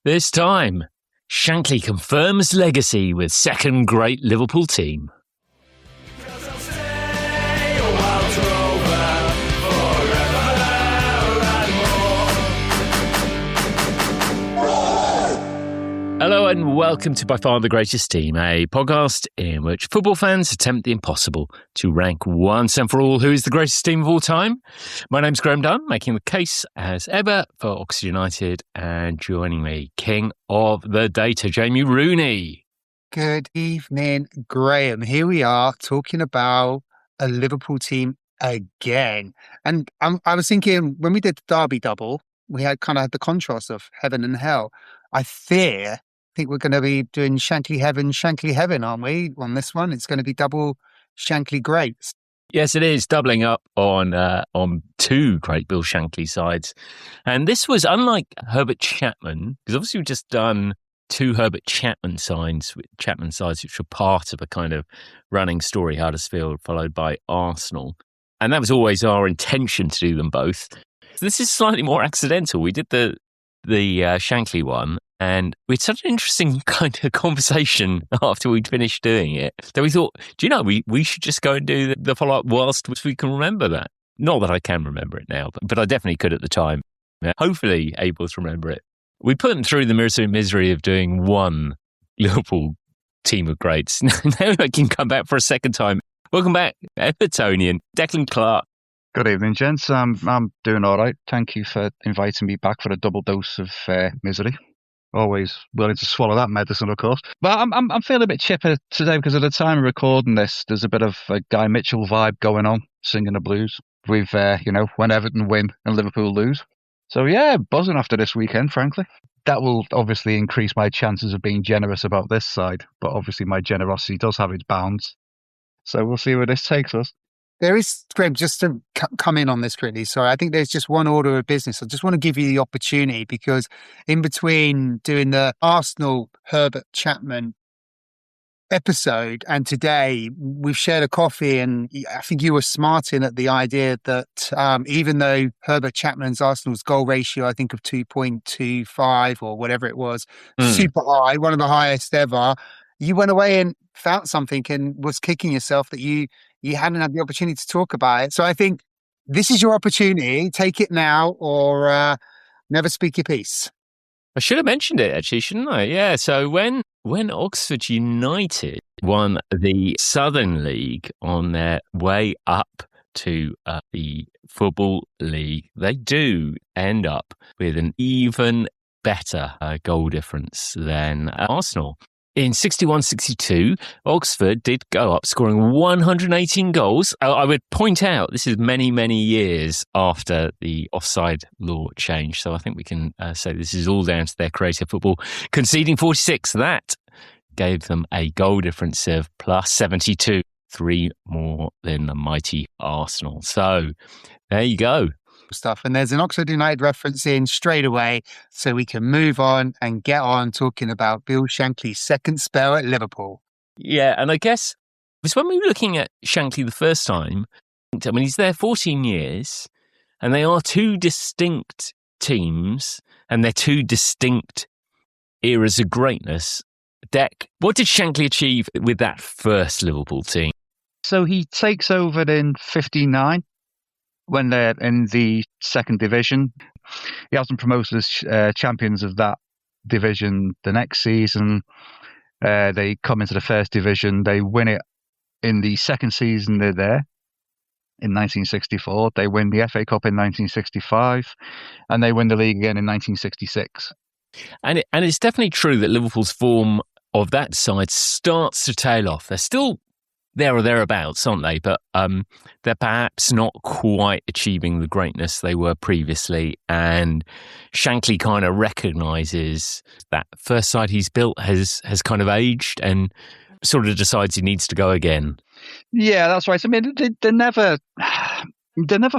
This time, Shankly confirms legacy with second great Liverpool team. Hello and welcome to By Far the Greatest Team, a podcast in which football fans attempt the impossible to rank once and for all who is the greatest team of all time. My name's Graham Dunn, making the case as ever for Oxford United, and joining me, King of the Data, Jamie Rooney. Good evening, Graham. Here we are talking about a Liverpool team again. And I was thinking, when we did the Derby double, we had the contrast of heaven and hell. I think we're going to be doing Shankly Heaven, aren't we? On this one, it's going to be double Shankly greats. Yes, it is, doubling up on two great Bill Shankly sides. And this was unlike Herbert Chapman, because obviously we've just done two Herbert Chapman sides, which were part of a kind of running story, Huddersfield, followed by Arsenal. And that was always our intention to do them both. This is slightly more accidental. We did the Shankly one, and we had such an interesting kind of conversation after we'd finished doing it that we thought, do you know, we should just go and do the follow-up whilst we can remember that. Not that I can remember it now, but I definitely could at the time. Hopefully able to remember it. We put them through the misery of doing one Liverpool team of greats. Now I can come back for a second time. Welcome back, Evertonian, Declan Clark. Good evening, gents. I'm doing all right. Thank you for inviting me back for a double dose of misery. Always willing to swallow that medicine, of course. But I'm feeling a bit chipper today because at the time of recording this, there's a bit of a Guy Mitchell vibe going on, singing the blues. We've, when Everton win and Liverpool lose. So yeah, buzzing after this weekend, frankly. That will obviously increase my chances of being generous about this side, but obviously my generosity does have its bounds. So we'll see where this takes us. There is, Graham, just to come in on this quickly. Sorry, I think there's just one order of business. I just want to give you the opportunity because in between doing the Arsenal Herbert Chapman episode and today, we've shared a coffee, and I think you were smarting at the idea that even though Herbert Chapman's Arsenal's goal ratio, I think of 2.25 or whatever it was, super high, one of the highest ever, you went away and found something and was kicking yourself that you hadn't had the opportunity to talk about it. So I think this is your opportunity. Take it now or never speak your piece. I should have mentioned it, actually, shouldn't I? Yeah, so when Oxford United won the Southern League on their way up to the Football League, they do end up with an even better goal difference than Arsenal. In 61-62, Oxford did go up, scoring 118 goals. I would point out this is many, many years after the offside law change. So I think we can say this is all down to their creative football. Conceding 46, that gave them a goal difference of plus 72, 3 more than the mighty Arsenal. So there you go. Stuff, and there's an Oxford United reference in straight away, so we can move on and get on talking about Bill Shankly's second spell at Liverpool. Yeah, and I guess it's when we were looking at Shankly the first time, I mean, he's there 14 years, and they are two distinct teams, and they're two distinct eras of greatness. Dec, what did Shankly achieve with that first Liverpool team? So he takes over in 59. When they're in the second division. He has them promoted as champions of that division the next season. They come into the first division. They win it in the second season they're there in 1964. They win the FA Cup in 1965. And they win the league again in 1966. And it's definitely true that Liverpool's form of that side starts to tail off. They're still there or thereabouts, aren't they? But they're perhaps not quite achieving the greatness they were previously. And Shankly kind of recognises that first side he's built has kind of aged and sort of decides he needs to go again. Yeah, that's right. I mean, they're never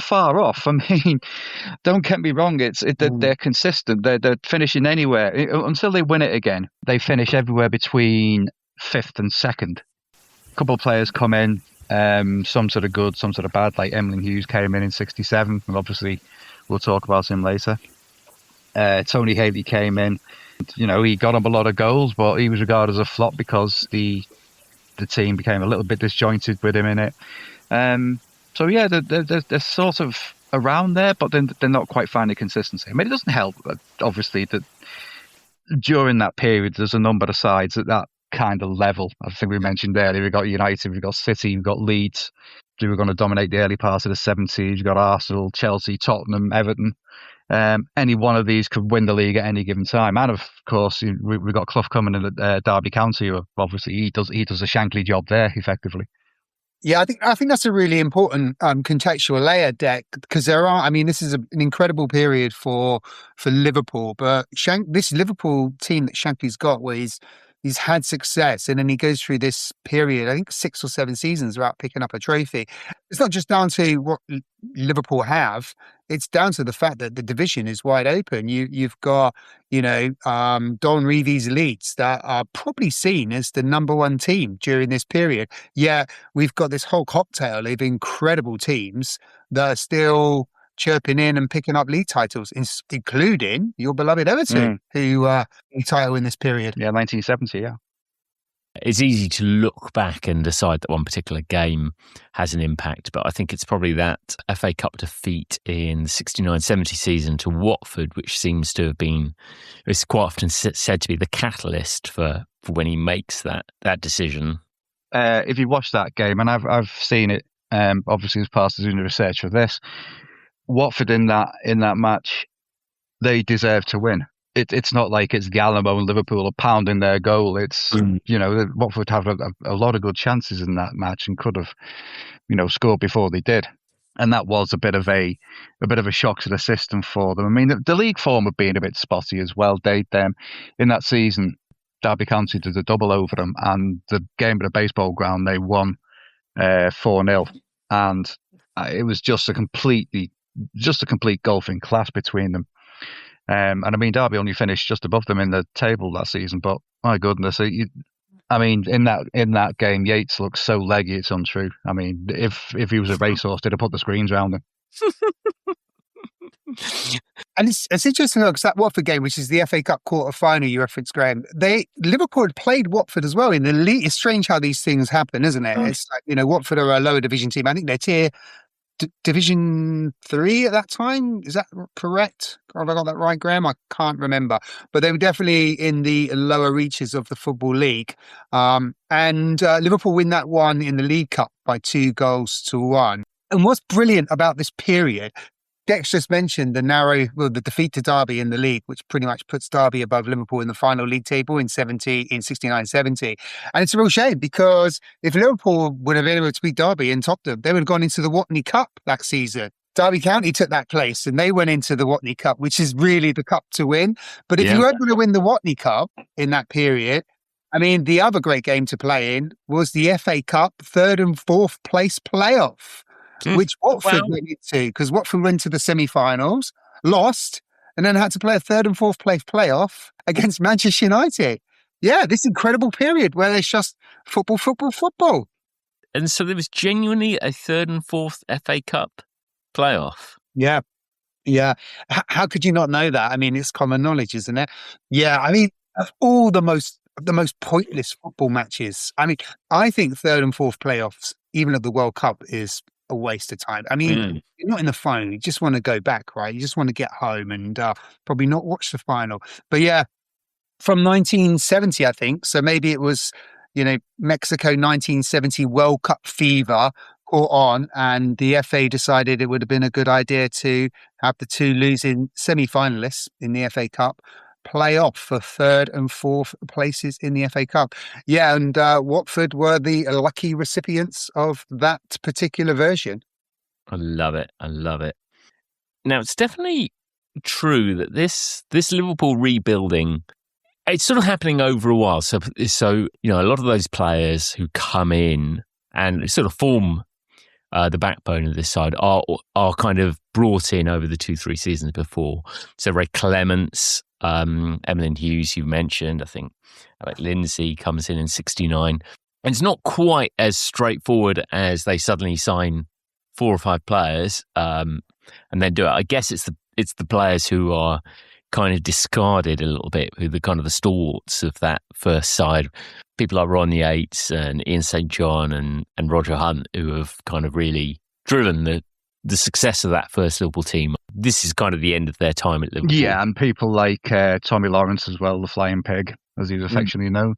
far off. I mean, don't get me wrong. They're consistent. They're finishing anywhere until they win it again. They finish everywhere between 5th and 2nd. A couple of players come in, some sort of good, some sort of bad. Like Emlyn Hughes came in 67, and obviously we'll talk about him later. Tony Haley came in. You know, he got him a lot of goals, but he was regarded as a flop because the team became a little bit disjointed with him in it. So yeah, they're sort of around there, but then they're not quite finding consistency. I mean, it doesn't help, obviously, that during that period, there's a number of sides at that kind of level. I think we mentioned earlier, we've got United, we've got City, we've got Leeds, who were going to dominate the early part of the 70s. You've got Arsenal, Chelsea, Tottenham, Everton. Any one of these could win the league at any given time. And of course, we've got Clough coming in at Derby County, who obviously he does a Shankly job there, effectively. Yeah, I think that's a really important contextual layer, Deck, because this is an incredible period for Liverpool, but this Liverpool team that Shankly's got, where he's had success, and then he goes through this period, I think 6 or 7 seasons without picking up a trophy. It's not just down to what Liverpool have, it's down to the fact that the division is wide open. You've got, Don Reevy's Leeds that are probably seen as the number one team during this period. Yeah, we've got this whole cocktail of incredible teams that are still chirping in and picking up league titles, including your beloved Everton, who title in this period. Yeah, 1970, yeah. It's easy to look back and decide that one particular game has an impact, but I think it's probably that FA Cup defeat in the 69-70 season to Watford, which seems to have been, it's quite often said to be the catalyst for when he makes that decision. If you watch that game, and I've seen it, obviously as part of doing the research for this, Watford in that match, they deserve to win. It's not like it's Galamo and Liverpool are pounding their goal. It's Watford have a lot of good chances in that match and could have, scored before they did, and that was a bit of a shock to the system for them. I mean, the league form had been a bit spotty as well. They in that season, Derby County did a double over them, and the game at the baseball ground they won 4-0, and it was just a complete golfing clash between them. And I mean, Derby only finished just above them in the table that season, but my goodness, in that game, Yates looked so leggy, it's untrue. I mean, if he was a racehorse, they'd have put the screens around him. And it's interesting because that Watford game, which is the FA Cup quarter-final you referenced, Graham, Liverpool had played Watford as well in the league. It's strange how these things happen, isn't it? It's like, Watford are a lower division team. I think they're tier Division 3 at that time. Is that correct? Have I got that right, Graham? I can't remember. But they were definitely in the lower reaches of the Football League. And Liverpool win that one in the League Cup by 2-1. And what's brilliant about this period, Dex just mentioned the defeat to Derby in the league, which pretty much puts Derby above Liverpool in the final league table in 69-70. And it's a real shame because if Liverpool would have been able to beat Derby and top them, they would have gone into the Watney Cup that season. Derby County took that place and they went into the Watney Cup, which is really the cup to win. But if you weren't going to win the Watney Cup in that period, I mean, the other great game to play in was the FA Cup 3rd and 4th place playoff, which Watford went into, because Watford went to the semi-finals, lost, and then had to play a 3rd and 4th place playoff against Manchester United. Yeah, this incredible period where there's just football. And so there was genuinely a 3rd and 4th FA Cup playoff. Yeah. How could you not know that? I mean, it's common knowledge, isn't it? Yeah, I mean, of all the most pointless football matches, I mean, I think 3rd and 4th playoffs, even at the World Cup, is a waste of time. I mean, you're not in the final. You just want to go back, right? You just want to get home and probably not watch the final. But yeah, from 1970, I think. So maybe it was, Mexico 1970 World Cup fever caught on, and the FA decided it would have been a good idea to have the two losing semi-finalists in the FA Cup play off for 3rd and 4th places in the FA Cup. Yeah, and Watford were the lucky recipients of that particular version. I love it. Now, it's definitely true that this Liverpool rebuilding, it's sort of happening over a while. So a lot of those players who come in and sort of form the backbone of this side are kind of brought in over the 2-3 seasons before. So Ray Clements, Emlyn Hughes, you mentioned, I think Alec Lindsay comes in 69. And it's not quite as straightforward as they suddenly sign 4 or 5 players and then do it. I guess it's the players who are kind of discarded a little bit with the kind of the stalwarts of that first side. People like Ron Yates and Ian St. John and Roger Hunt, who have kind of really driven the success of that first Liverpool team. This is kind of the end of their time at Liverpool. Yeah, and people like Tommy Lawrence as well, the Flying Pig, as he's affectionately known.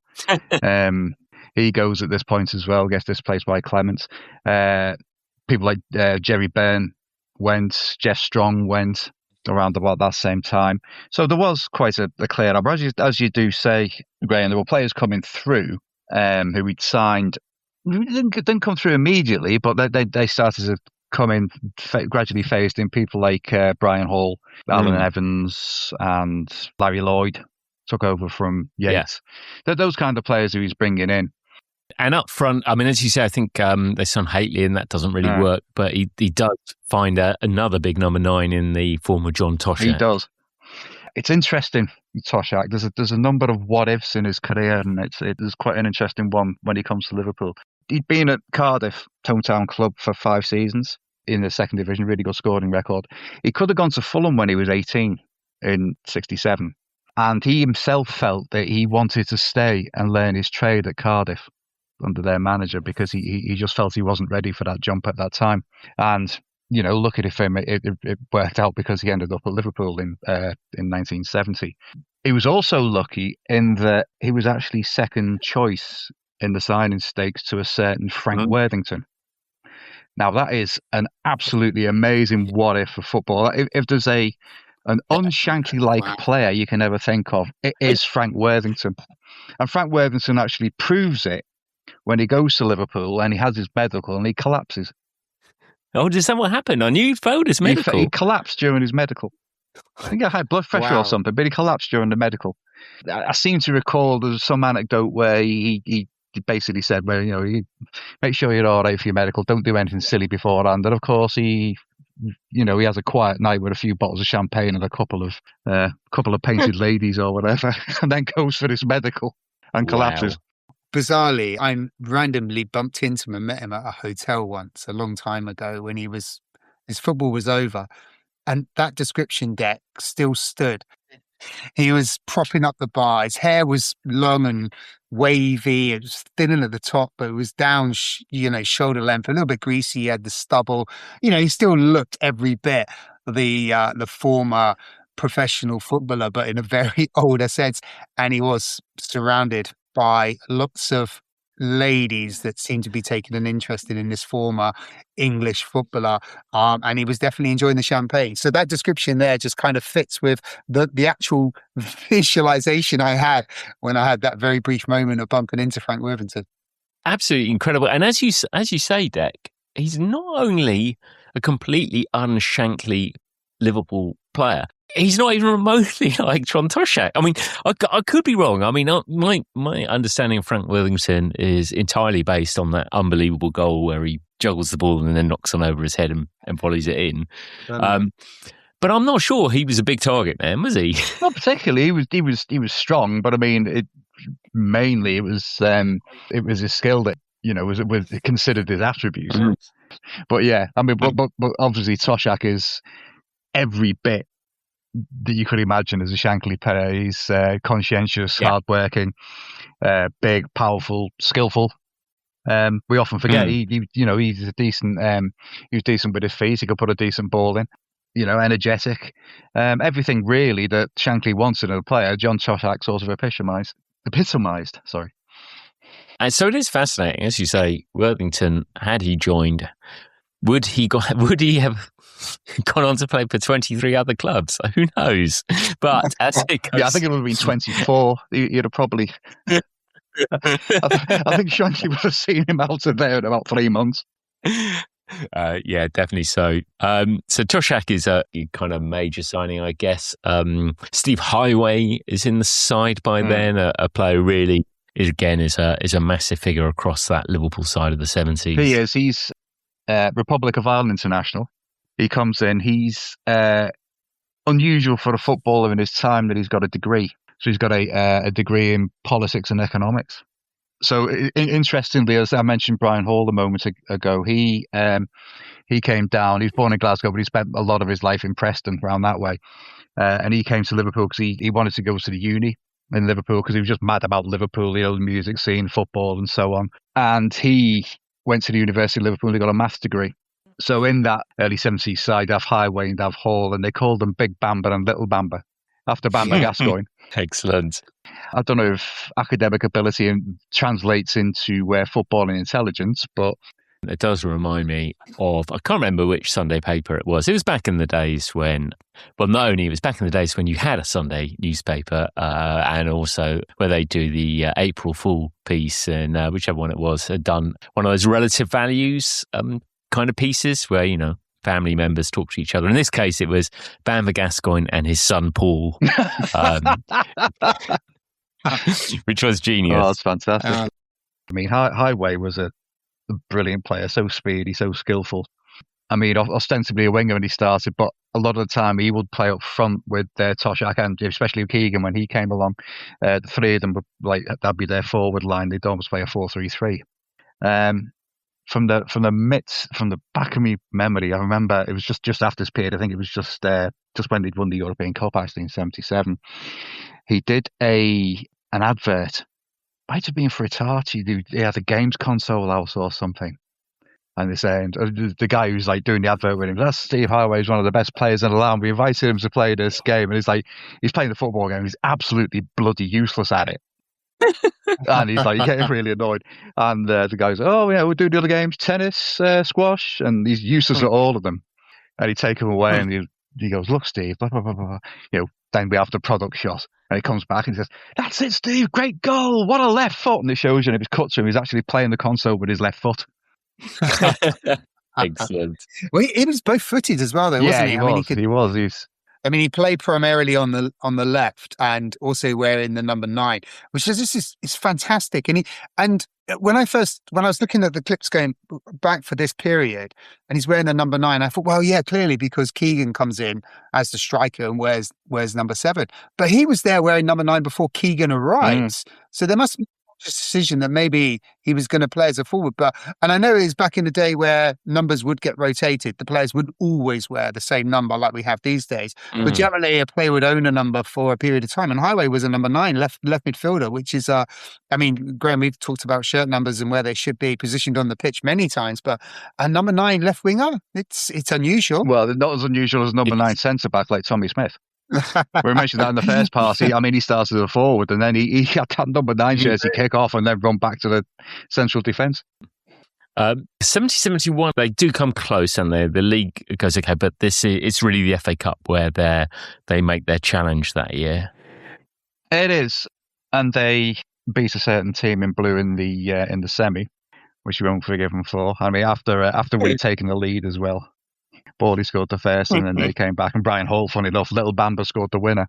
He goes at this point as well, gets displaced by Clements. People like Jerry Byrne went, Jeff Strong went around about that same time. So there was quite a clear number. As you do say, Graham, there were players coming through who we'd signed. Didn't come through immediately, but they started to come in, gradually phased in. People like Brian Hall, Alan Evans, and Larry Lloyd took over from Yates. They're those kind of players who he's bringing in. And up front, I mean, as you say, I think they signed Haitley, and that doesn't really work. But he does find another big number 9 in the form of John Toshack. He does. It's interesting, Toshack. There's a number of what ifs in his career, and it's quite an interesting one when he comes to Liverpool. He'd been at Cardiff, hometown club, for 5 seasons in the second division, really good scoring record. He could have gone to Fulham when he was 18 in '67, and he himself felt that he wanted to stay and learn his trade at Cardiff under their manager, because he just felt he wasn't ready for that jump at that time. And lucky for him, it worked out, because he ended up at Liverpool in 1970. He was also lucky in that he was actually second choice in the signing stakes to a certain Frank Worthington. Now that is an absolutely amazing what if for football. If there's an unshankly-like player you can ever think of, it is Frank Worthington. And Frank Worthington actually proves it when he goes to Liverpool and he has his medical and he collapses. Oh, is that what happened? I knew he failed his medical. He collapsed during his medical. I think I had blood pressure or something, but he collapsed during the medical. I seem to recall there's some anecdote where he basically said, well, you make sure you're all right for your medical. Don't do anything silly beforehand. And of course, he has a quiet night with a few bottles of champagne and a couple of painted ladies or whatever, and then goes for his medical and collapses. Bizarrely, I randomly bumped into him and met him at a hotel once a long time ago when his football was over, and that description deck still stood. He was propping up the bar. His hair was long and wavy. It was thinning at the top, but it was down, shoulder length, a little bit greasy. He had the stubble. He still looked every bit the former professional footballer, but in a very older sense. And he was surrounded by lots of ladies that seemed to be taking an interest in this former English footballer, and he was definitely enjoying the champagne. So that description there just kind of fits with the actual visualization I had when I had that very brief moment of bumping into Frank Worthington. Absolutely incredible. And as you say, Dec, he's not only a completely unshankly Liverpool player, he's not even remotely like John Toshack. I mean, I could be wrong. I mean, my understanding of Frank Worthington is entirely based on that unbelievable goal where he juggles the ball and then knocks on over his head and volleys it in. But I'm not sure he was a big target man, was he? Not particularly. He was strong, but I mean, it was his skill that was considered his attributes. But yeah, I mean, but obviously Toshack is every bit that you could imagine as a Shankly player. He's conscientious, hardworking, big, powerful, skillful. We often forget he's a decent. He was decent with his feet. He could put a decent ball in. Energetic. Everything really that Shankly wants in a player, John Toshack sort of epitomized. Sorry. And so it is fascinating, as you say, Worthington, had he joined, would he have gone on to play for 23 other clubs? Who knows? But as it goes, I think it would have been 24. You'd have probably. I think Shankly would have seen him out of there in about 3 months. Yeah, definitely so. So Toshack is a kind of major signing, I guess. Steve Highway is in the side by then, a player who really is a massive figure across that Liverpool side of the 70s. He is. He's Republic of Ireland international. He comes in. He's unusual for a footballer in his time that he's got a degree. So he's got a degree in politics and economics. So interestingly, as I mentioned, Brian Hall a moment ago, he came down. He was born in Glasgow, but he spent a lot of his life in Preston, around that way. And he came to Liverpool because he wanted to go to the uni in Liverpool because he was just mad about Liverpool, the music scene, football, and so on. And he went to the University of Liverpool and he got a maths degree. So in that early 70s side, they have Highway and they have Hall, and they called them Big Bamba and Little Bamba after Bamba Gascoigne. Excellent. I don't know if academic ability translates into footballing intelligence, but it does remind me of, I can't remember which Sunday paper it was. It was back in the days when, well, not only it was back in the days when you had a Sunday newspaper, and also where they do the April Fool piece, and whichever one it was, had done one of those relative values kind of pieces where, you know, family members talk to each other. In this case, it was Bamba Gascoigne and his son Paul, which was genius. Oh, that's fantastic. I mean, Highway was a brilliant player, so speedy, so skillful. I mean, ostensibly a winger when he started, but a lot of the time he would play up front with Toshack and especially Keegan when he came along. The three of them would, like, that'd be their forward line. They'd almost play a 4-3-3. From the back of my memory, I remember it was just after this period. I think it was just when they'd won the European Cup, actually, in '77. He did an advert. Might have been for Itachi. He had a games console house or something. And they're saying, the guy who's like doing the advert with him, that's Steve Highway, he's one of the best players in the land. We invited him to play this game. And he's like, he's playing the football game. He's absolutely bloody useless at it. And he's like, getting really annoyed. And the guy's like, oh, yeah, we'll do the other games, tennis, squash. And he's useless at all of them. And he'd take him away and he goes, look, Steve, blah, blah, blah, blah. You know, then we have the product shot. And he comes back and he says, that's it, Steve, great goal. What a left foot. And it shows you, and it was cut to him. He's actually playing the console with his left foot. Excellent. Well, he was both footed as well, though, wasn't he? He was. I mean, he played primarily on the left and also wearing the number 9, which is fantastic. And when I was looking at the clips going back for this period, and he's wearing the number 9, I thought, well, yeah, clearly because Keegan comes in as the striker and wears number 7, but he was there wearing number 9 before Keegan arrives. So there must be a decision that maybe he was going to play as a forward. And I know it was back in the day where numbers would get rotated. The players would always wear the same number like we have these days. But generally a player would own a number for a period of time. And Highway was a number 9 left midfielder, which is, I mean, Graham, we've talked about shirt numbers and where they should be positioned on the pitch many times, but a number 9 left winger, it's unusual. Well, not as unusual as number 9 centre back like Tommy Smith. We mentioned that in the first part. I mean, he started as a forward and then he had that number 9 jersey kick off and then run back to the central defence. 70-71, they do come close and the league goes okay, but it's really the FA Cup where they make their challenge that year. It is, and they beat a certain team in blue in the semi, which we won't forgive them for. I mean, after we'd taken the lead as well. Borley scored the first and then they came back, and Brian Hall, funny enough, Little Bamba scored the winner.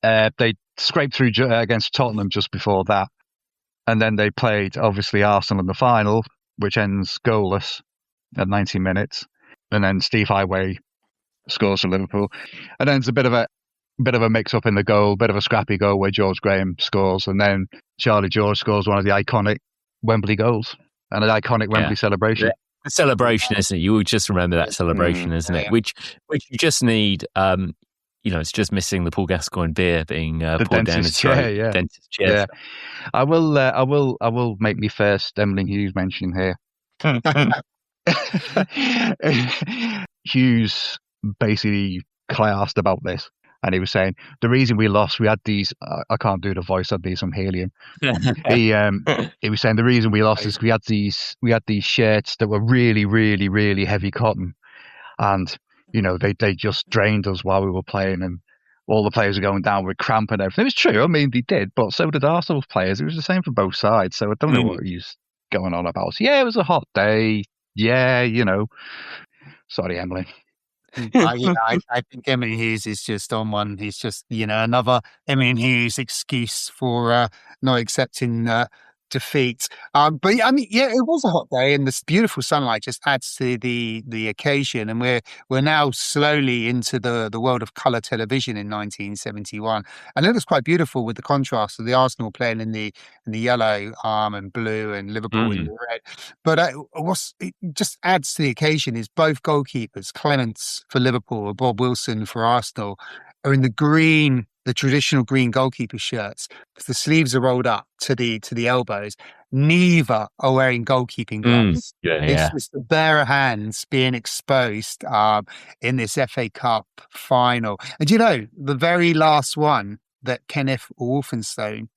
They scraped through against Tottenham just before that, and then they played obviously Arsenal in the final, which ends goalless at 90 minutes, and then Steve Highway scores for Liverpool, and then it's a bit of a mix up in the goal, bit of a scrappy goal where George Graham scores, and then Charlie George scores one of the iconic Wembley goals and an iconic Wembley celebration. Yeah. The celebration, isn't it? You will just remember that celebration, isn't it? Which you just need. It's just missing the Paul Gascoigne beer being poured down his throat. Dentist chair. Yeah. I will make me first Emlyn Hughes mention here. Hughes basically asked about this, and he was saying the reason we lost, we had these. I can't do the voice. I'd be some helium. He was saying the reason we lost is we had these shirts that were really, really, really heavy cotton, and they just drained us while we were playing, and all the players were going down with cramp and everything. It was true. I mean, they did, but so did Arsenal players. It was the same for both sides. So I don't know what he's going on about. So, yeah, it was a hot day. Yeah, Sorry, Emily. I think Emlyn Hughes is just on one. He's just, another Emlyn Hughes excuse for not accepting defeat. But yeah, I mean, yeah, it was a hot day, and this beautiful sunlight just adds to the occasion. And we're now slowly into the world of color television in 1971, and it was quite beautiful with the contrast of the Arsenal playing in the yellow and blue, and Liverpool in the red. But it just adds to the occasion is both goalkeepers, Clements for Liverpool or Bob Wilson for Arsenal, are in the green, the traditional green goalkeeper shirts. The sleeves are rolled up to the elbows. Neither are wearing goalkeeping gloves. It's just the bare hands being exposed in this FA Cup final. And the very last one that Kenneth Wolfenstone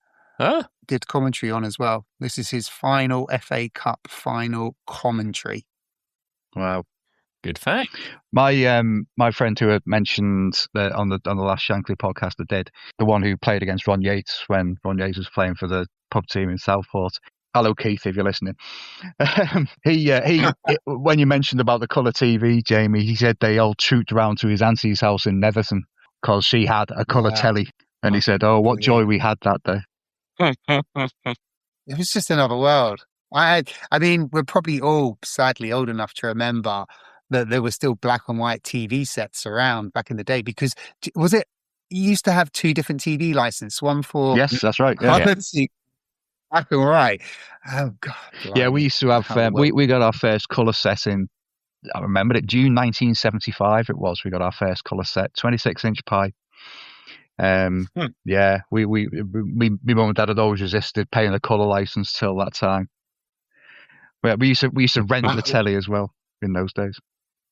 did commentary on as well. This is his final FA Cup final commentary. Wow. Good fact. My friend who had mentioned that on the last Shankly podcast that did, the one who played against Ron Yates when Ron Yates was playing for the pub team in Southport. Hello, Keith, if you're listening. When you mentioned about the colour TV, Jamie, he said they all trooped around to his auntie's house in Netherton because she had a colour telly, and he said, "Oh, what joy we had that day." It was just another world. I mean, we're probably all sadly old enough to remember that there were still black and white TV sets around back in the day, because you used to have two different TV licenses, one for yes, that's right, black and white. Oh God! Yeah, we used to have we got our first colour set in. I remember it, June 1975. It was. We got our first colour set, 26-inch pie. Yeah, my mum and dad had always resisted paying a colour license till that time. But we used to rent the telly as well in those days.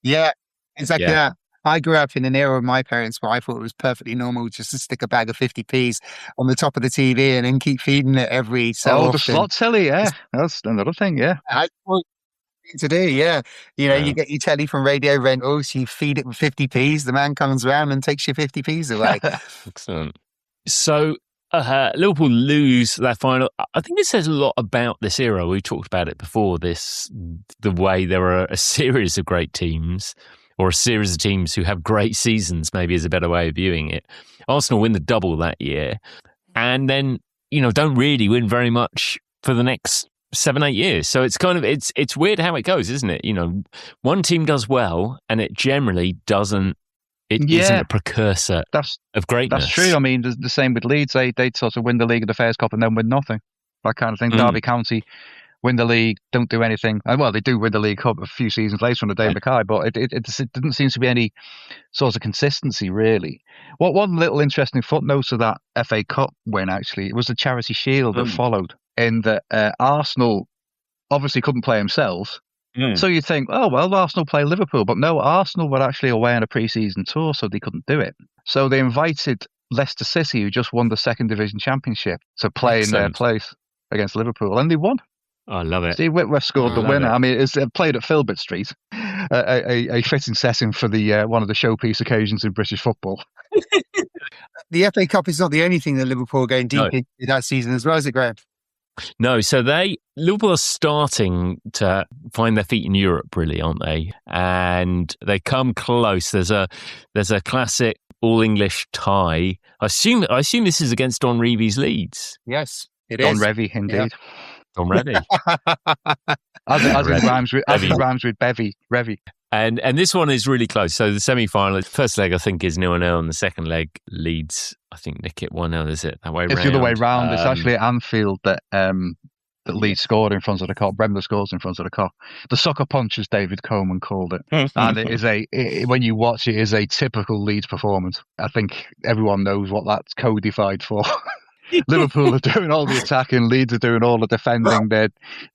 Yeah, exactly that. I grew up in an era of my parents where I thought it was perfectly normal just to stick a bag of 50p's on the top of the TV and then keep feeding it every so often. The slot telly, yeah. That's another thing, yeah. I to do, yeah. You get your telly from Radio Rentals, you feed it with 50p's, the man comes around and takes your 50p's away. Excellent. So Liverpool lose that final. I think it says a lot about this era. We talked about it before, the way there are a series of great teams, or a series of teams who have great seasons, maybe is a better way of viewing it. Arsenal win the double that year, and then, don't really win very much for the next 7-8 years. So it's kind of, it's weird how it goes, isn't it? One team does well and it generally doesn't, isn't a precursor of greatness. That's true. I mean, the same with Leeds. They sort of win the league of the Fairs Cup and then win nothing. That kind of thing. Derby County win the league, don't do anything. And well, they do win the League Cup a few seasons later under Dave Mackay, but it didn't seem to be any sort of consistency, really. One little interesting footnote of that FA Cup win, actually, it was the Charity Shield that followed, in that Arsenal obviously couldn't play themselves. So you'd think, oh, well, Arsenal play Liverpool. But no, Arsenal were actually away on a pre-season tour, so they couldn't do it. So they invited Leicester City, who just won the second division championship, to play in their place against Liverpool, and they won. I love it. Steve Whitworth scored the winner. I mean, it's played at Filbert Street, a fitting setting for the one of the showpiece occasions in British football. The FA Cup is not the only thing that Liverpool are going deep into that season as well, is it, Graham? No, so Liverpool are starting to find their feet in Europe, really, aren't they? And they come close. There's a classic all-English tie. I assume this is against Don Reevy's Leeds. Yes, it Don is. Revy, indeed. Yeah. Don Revy. as it rhymes with Bevy, Revy. And this one is really close. So the semi-final, first leg I think is 0-0, and the second leg Leeds, I think, nick it 1-0. Is it that way round? It's the other way round. It's actually at Anfield that Leeds scored in front of the Kop. Bremner scores in front of the Kop. The sucker punch, as David Coleman called it. And it is when you watch it, is a typical Leeds performance. I think everyone knows what that's codified for. Liverpool are doing all the attacking, Leeds are doing all the defending.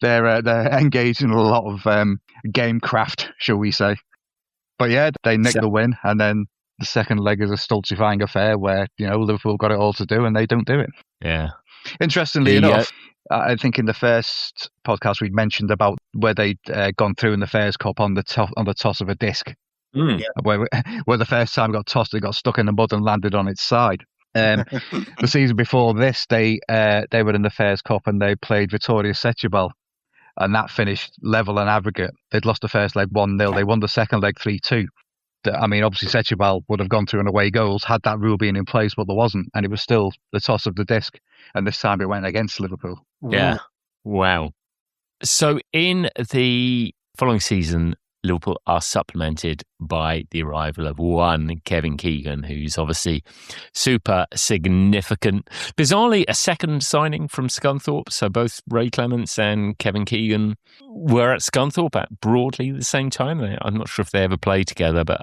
They're engaged in a lot of game craft, shall we say. But yeah, they nick the win, and then the second leg is a stultifying affair where, Liverpool got it all to do and they don't do it. Yeah. Interestingly enough, I think in the first podcast we'd mentioned about where they'd gone through in the Fairs Cup on the toss of a disc. Where the first time it got tossed, it got stuck in the mud and landed on its side. The season before this, they were in the Fairs Cup and they played Vittoria Setúbal, and that finished level and aggregate. They'd lost the first leg 1-0. They won the second leg 3-2. I mean, obviously Setúbal would have gone through in away goals had that rule been in place, but there wasn't, and it was still the toss of the disc. And this time it went against Liverpool. Yeah. Wow. So in the following season, Liverpool are supplemented by the arrival of one Kevin Keegan, who's obviously super significant. Bizarrely, a second signing from Scunthorpe. So both Ray Clements and Kevin Keegan were at Scunthorpe at broadly the same time. I'm not sure if they ever played together, but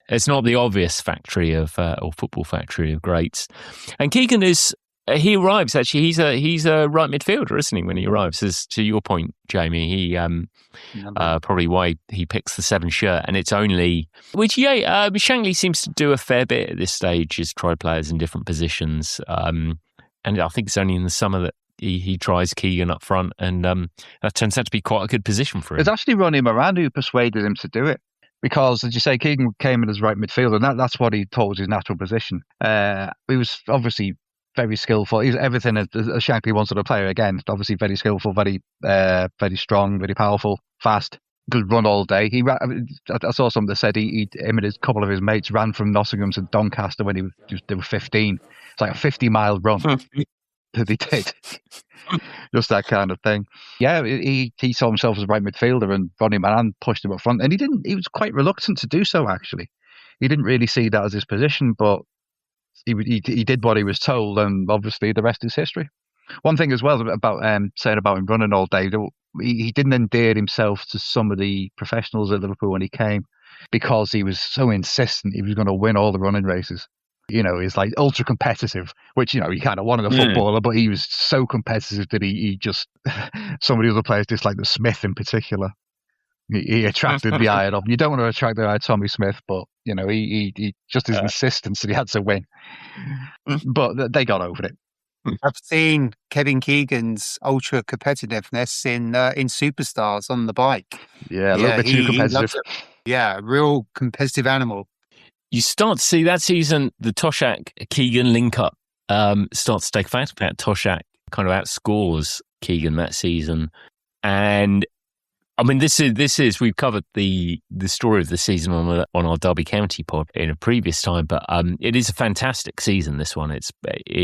it's not the obvious factory of or football factory of greats. And Keegan is. He arrives, actually. He's a right midfielder, isn't he, when he arrives? As to your point, Jamie, he probably why he picks the 7 shirt. And it's only... Which, Shankly seems to do a fair bit at this stage, is try players in different positions. And I think it's only in the summer that he tries Keegan up front. And that turns out to be quite a good position for him. It's actually Ronnie Moran who persuaded him to do it. Because, as you say, Keegan came in as right midfielder, and that's what he thought was his natural position. He was obviously... very skillful. He's everything as Shankly wanted a player again. Obviously, very skillful, very strong, very powerful, fast. Could run all day. I saw something that said him and a couple of his mates ran from Nottingham to Doncaster when they were 15. It's like a 50-mile run that he did. Just that kind of thing. Yeah, he saw himself as a right midfielder, and Ronnie Moran pushed him up front, and he was quite reluctant to do so. Actually, he didn't really see that as his position, but. He did what he was told, and obviously the rest is history. One thing as well about saying about him running all day, he didn't endear himself to some of the professionals at Liverpool when he came because he was so insistent he was going to win all the running races. He's like ultra competitive, which, he kind of wanted a footballer, but he was so competitive that he just, some of the other players, just like the Smith in particular, he attracted the eye of. You don't want to attract the eye of Tommy Smith, but he just his insistence that he had to win. But they got over it. I've seen Kevin Keegan's ultra competitiveness in Superstars on the bike. Yeah, a little bit too competitive. Yeah, real competitive animal. You start to see that season the Toshack Keegan link up starts to take effect. In fact, Toshack kind of outscores Keegan that season, and. I mean, this is we've covered the story of the season on our Derby County pod in a previous time, but it is a fantastic season. This one, it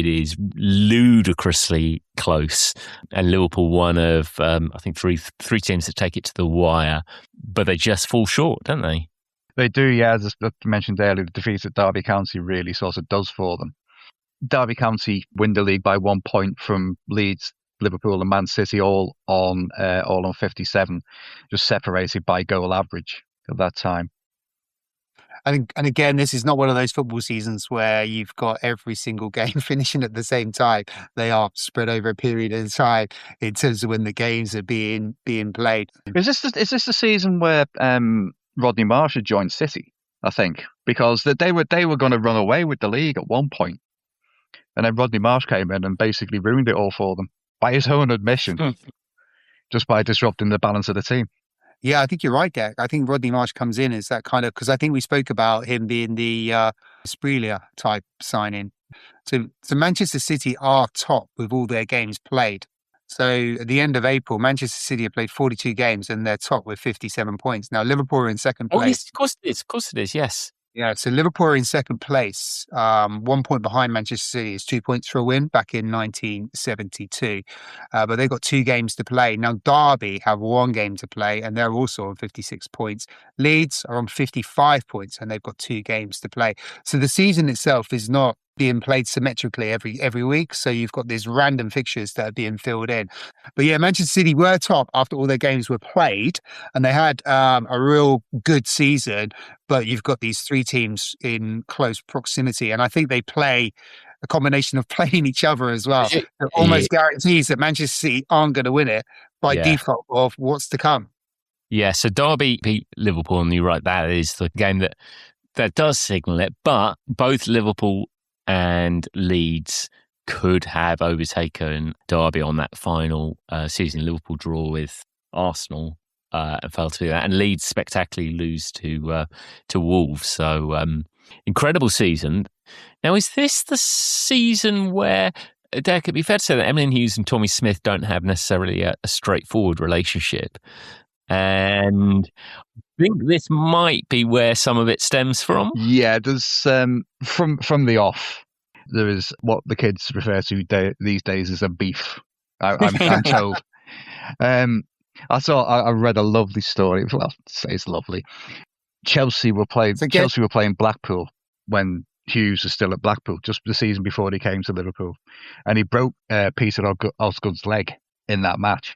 is ludicrously close, and Liverpool one of I think three teams that take it to the wire, but they just fall short, don't they? They do, yeah. As I mentioned earlier, the defeat at Derby County really sort of does for them. Derby County win the league by 1 point from Leeds, Liverpool and Man City all on 57, just separated by goal average at that time. And again, this is not one of those football seasons where you've got every single game finishing at the same time. They are spread over a period of time in terms of when the games are being played. Is this the season where Rodney Marsh had joined City? I think because they were going to run away with the league at one point, and then Rodney Marsh came in and basically ruined it all for them. By his own admission, just by disrupting the balance of the team. Yeah, I think you're right, Jack. I think Rodney Marsh comes in as that kind of, because I think we spoke about him being the Sprelia type signing. So Manchester City are top with all their games played. So at the end of April, Manchester City have played 42 games and they're top with 57 points. Now Liverpool are in second place. Oh, yes, of course it is. Of course it is. Yes. Yeah, so Liverpool are in second place, 1 point behind Manchester City. Is 2 points for a win back in 1972. But they've got 2 games to play. Now, Derby have 1 game to play, and they're also on 56 points. Leeds are on 55 points, and they've got 2 games to play. So the season itself is not being played symmetrically every week. So you've got these random fixtures that are being filled in. But yeah, Manchester City were top after all their games were played, and they had a real good season. But you've got these 3 teams in close proximity, and I think they play a combination of playing each other as well. It almost guarantees that Manchester City aren't going to win it by default of what's to come. Yeah, so Derby beat Liverpool, and you're right, that is the game that does signal it. But both Liverpool and Leeds could have overtaken Derby on that final season. Liverpool draw with Arsenal and failed to do that, and Leeds spectacularly lose to Wolves. So incredible season. Now, is this the season where there could be fair to say that Emlyn Hughes and Tommy Smith don't have necessarily a straightforward relationship, and I think this might be where some of it stems from. Yeah, there's from the off. There is what the kids refer to these days as a beef. I'm told. I read a lovely story. Well, say it's lovely. Chelsea were playing Blackpool when Hughes was still at Blackpool, just the season before he came to Liverpool, and he broke Peter Osgood's leg in that match.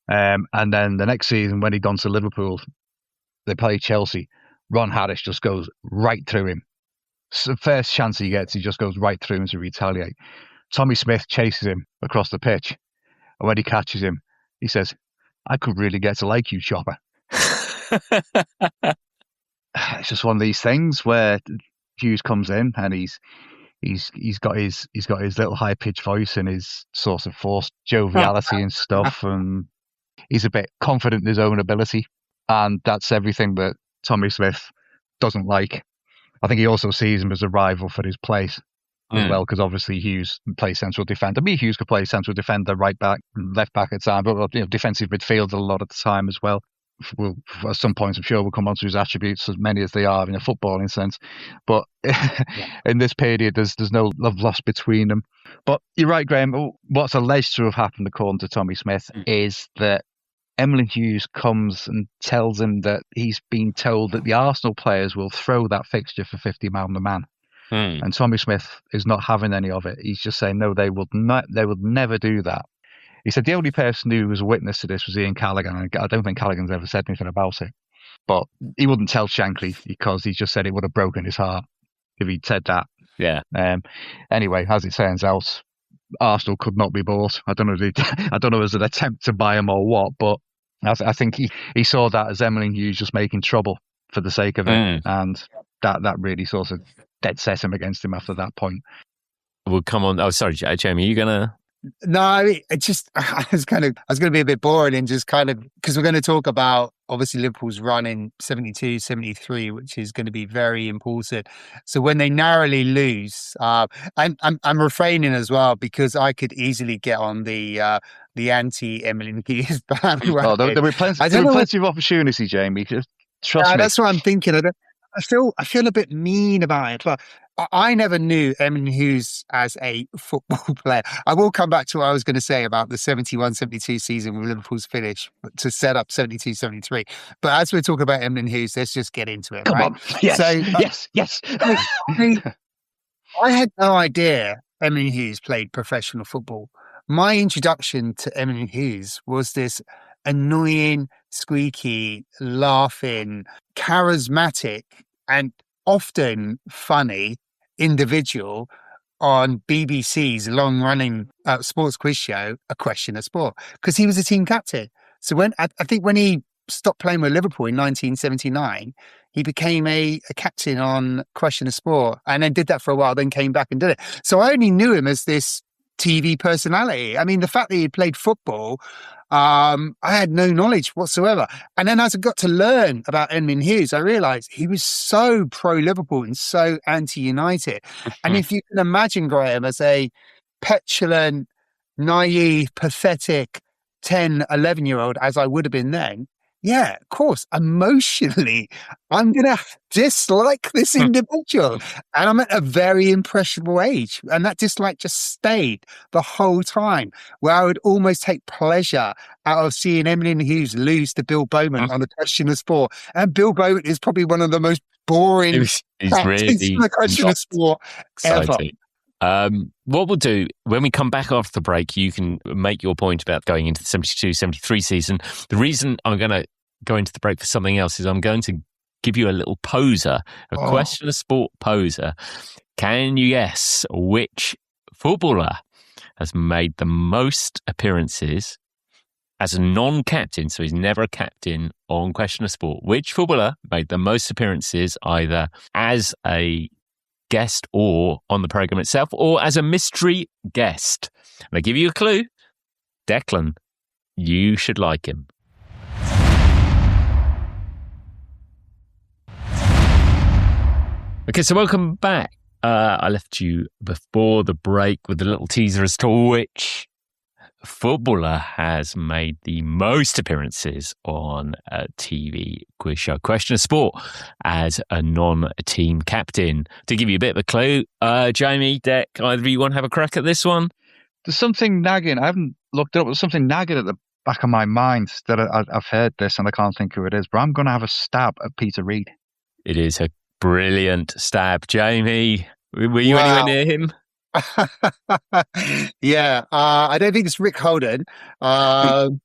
And then the next season, when he'd gone to Liverpool, they played Chelsea. Ron Harris just goes right through him. So first chance he gets, he just goes right through him to retaliate. Tommy Smith chases him across the pitch, and when he catches him, he says, "I could really get to like you, Chopper." It's just one of these things where Hughes comes in and he's got his little high pitched voice and his sort of forced joviality and stuff, and he's a bit confident in his own ability, and that's everything that Tommy Smith doesn't like. I think he also sees him as a rival for his place as well, because obviously Hughes plays central defender. Hughes could play central defender, right back, left back at time, but defensive midfielder a lot of the time as well. We'll, at some point, I'm sure we'll come on to his attributes, as many as they are in a footballing sense. But in this period, there's no love lost between them. But you're right, Graham. What's alleged to have happened, according to Tommy Smith, is that Emlyn Hughes comes and tells him that he's been told that the Arsenal players will throw that fixture for £50 a man. And Tommy Smith is not having any of it. He's just saying, no, they would never do that. He said the only person who was a witness to this was Ian Callaghan. And I don't think Callaghan's ever said anything about it. But he wouldn't tell Shankly because he just said it would have broken his heart if he'd said that. Yeah. Anyway, as it turns out, Arsenal could not be bought. I don't know if it was an attempt to buy him or what, but I think he saw that as Emlyn Hughes just making trouble for the sake of it, and that really sort of dead set him against him after that point. We'll come on. Oh, sorry, Jamie, are you gonna? No, I mean, I was going to be a bit boring and just kind of, because we're going to talk about obviously Liverpool's run in 72, 73, which is going to be very important. So when they narrowly lose, I'm refraining as well because I could easily get on the anti-Emlyn Hughes bandwagon. Oh, there were plenty of opportunity, Jamie. Just trust me. That's what I'm thinking. I feel a bit mean about it, but I never knew Emlyn Hughes as a football player. I will come back to what I was going to say about the 71-72 season with Liverpool's finish to set up 72-73. But as we're talking about Emlyn Hughes, let's just get into it. Come right? on. Yes, yes. I had no idea Emlyn Hughes played professional football. My introduction to Emlyn Hughes was this annoying, squeaky, laughing, charismatic, and often funny individual on BBC's long-running sports quiz show, A Question of Sport, because he was a team captain. So I think when he stopped playing with Liverpool in 1979, he became a captain on Question of Sport, and then did that for a while, then came back and did it. So I only knew him as this TV personality. I mean, the fact that he played football, I had no knowledge whatsoever. And then as I got to learn about Emlyn Hughes, I realised he was so pro-Liverpool and so anti-United. And if you can imagine Graham as a petulant, naive, pathetic 10, 11-year-old, as I would have been then, yeah, of course, emotionally, I'm going to dislike this individual. And I'm at a very impressionable age. And that dislike just stayed the whole time, where I would almost take pleasure out of seeing Emlyn Hughes lose to Bill Bowman on The Question of Sport. And Bill Bowman is probably one of the most boring he's really The Question of Sport ever. What we'll do when we come back after the break, you can make your point about going into the 72-73 season. The reason I'm going to go into the break for something else is I'm going to give you a little poser, a Question of Sport poser. Can you guess which footballer has made the most appearances as a non-captain, so he's never a captain on Question of Sport? Which footballer made the most appearances either as a guest or on the programme itself, or as a mystery guest? And I give you a clue. Declan, you should like him. Okay, so welcome back. I left you before the break with a little teaser as to which footballer has made the most appearances on a TV quiz show, Question of Sport, as a non-team captain. To give you a bit of a clue, Jamie, Deck, either of you want to have a crack at this one? There's something nagging. I haven't looked it up. There's something nagging at the back of my mind that I've heard this and I can't think who it is, but I'm going to have a stab at Peter Reid. It is a brilliant stab. Jamie, were you Wow. anywhere near him? Yeah, I don't think it's Rick Holden.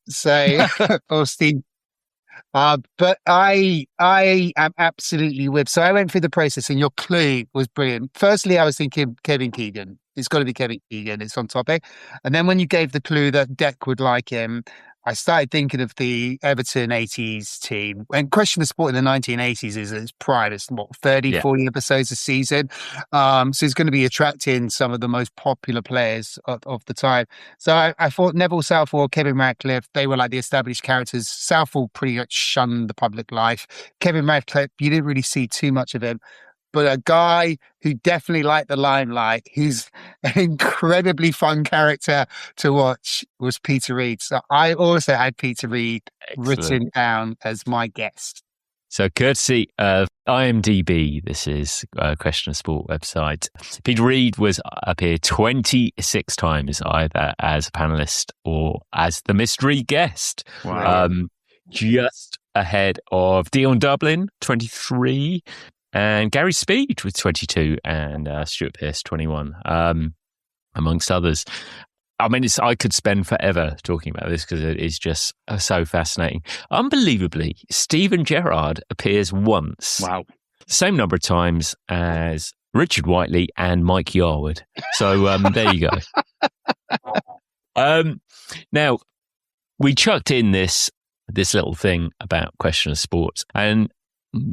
Say or Steve. But I am absolutely with. So I went through the process, and your clue was brilliant. Firstly, I was thinking Kevin Keegan. It's got to be Kevin Keegan. It's on topic. And then when you gave the clue that Deck would like him, I started thinking of the Everton 80s team. And Question of Sport in the 1980s is its prime. It's what, 30, 40 episodes a season. So it's going to be attracting some of the most popular players of the time. So I thought Neville Southall, Kevin Radcliffe, they were like the established characters. Southall pretty much shunned the public life. Kevin Radcliffe, you didn't really see too much of him. But a guy who definitely liked the limelight, who's an incredibly fun character to watch, was Peter Reid. So I also had Peter Reid written down as my guest. So courtesy of IMDb, this is a Question of Sport website. Peter Reid was appeared 26 times, either as a panellist or as the mystery guest. Wow. Just ahead of Dion Dublin, 23, and Gary Speed with 22, and Stuart Pearce, 21, amongst others. I mean, I could spend forever talking about this because it is just so fascinating. Unbelievably, Stephen Gerrard appears once. Wow. Same number of times as Richard Whiteley and Mike Yarwood. So there you go. Now, we chucked in this little thing about Question of Sport, and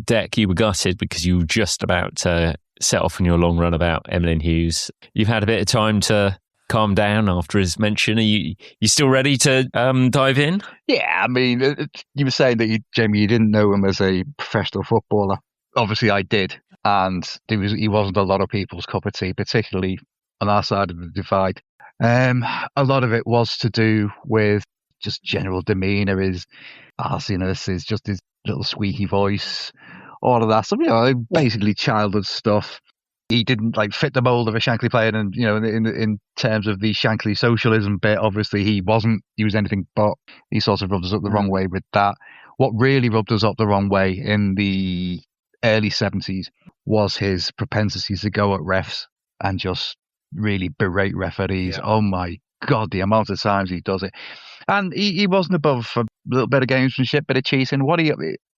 Deck, you were gutted because you were just about to set off on your long run about Emlyn Hughes. You've had a bit of time to calm down after his mention. Are you still ready to dive in? Yeah, I mean, you were saying that Jamie, you didn't know him as a professional footballer. Obviously, I did, and he wasn't a lot of people's cup of tea, particularly on our side of the divide. A lot of it was to do with just general demeanour, his arsiness, just his little squeaky voice, all of that. So, basically childhood stuff. He didn't fit the mould of a Shankly player, and in terms of the Shankly socialism bit, obviously he wasn't. He was anything but. He sort of rubbed us up the wrong way with that. What really rubbed us up the wrong way in the early 70s was his propensity to go at refs and just really berate referees. Yeah. Oh my God, the amount of times he does it. And he wasn't above a little bit of gamesmanship, bit of cheating.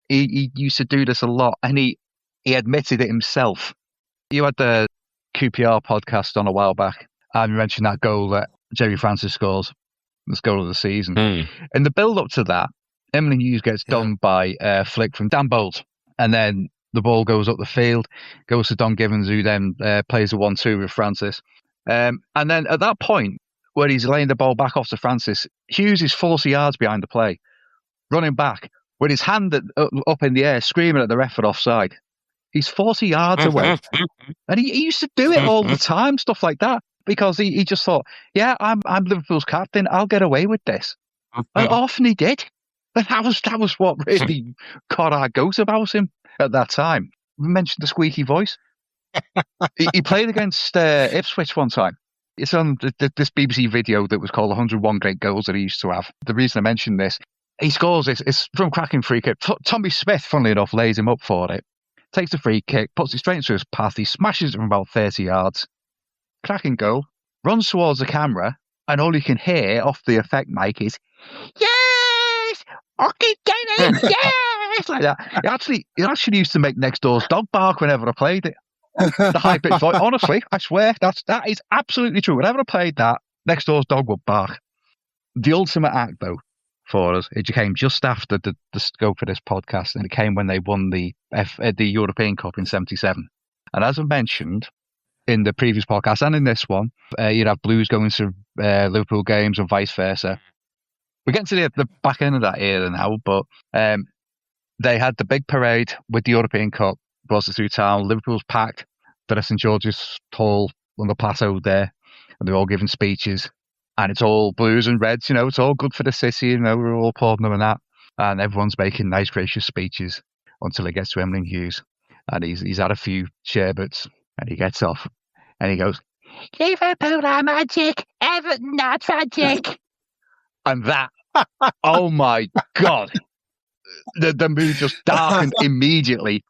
He used to do this a lot, and he admitted it himself. You had the QPR podcast on a while back, and you mentioned that goal that Jerry Francis scores, this goal of the season. In the build-up to that, Emlyn Hughes gets done by a flick from Dan Bolt, and then the ball goes up the field, goes to Don Givens, who then plays a 1-2 with Francis. And then at that point, where he's laying the ball back off to Francis, Hughes is 40 yards behind the play, running back with his hand up in the air, screaming at the ref for offside. He's 40 yards away. And he used to do it all the time, stuff like that, because he just thought, yeah, I'm Liverpool's captain, I'll get away with this. And often he did. And that was what really caught our goat about him at that time. We mentioned the squeaky voice. He played against Ipswich one time. It's on this BBC video that was called 101 Great Goals that he used to have. The reason I mention this, he scores it's from cracking free kick. Tommy Smith, funnily enough, lays him up for it. Takes the free kick, puts it straight into his path. He smashes it from about 30 yards. Cracking goal. Runs towards the camera, and all you can hear off the effect mic is, yes! Okay, get it! Yes! Like that. It actually used to make next door's dog bark whenever I played it. The high pitched voice. Honestly, I swear that is absolutely true. Whenever I played that, next door's dog would bark. The ultimate act, though, for us, it came just after the scope of this podcast, and it came when they won the European Cup in '77. And as I mentioned in the previous podcast and in this one, you'd have Blues going to Liverpool games and vice versa. We're getting to the back end of that era now, but they had the big parade with the European Cup. Brought it through town. Liverpool's packed. They're at St George's Hall on the plateau there, and they're all giving speeches. And it's all blues and reds, it's all good for the city, we're all applauding them and that. And everyone's making nice, gracious speeches until it gets to Emlyn Hughes. And he's had a few sherbets, and he gets off. And he goes, Liverpool are magic, Everton are tragic. And that, Oh my God. The mood just darkened immediately.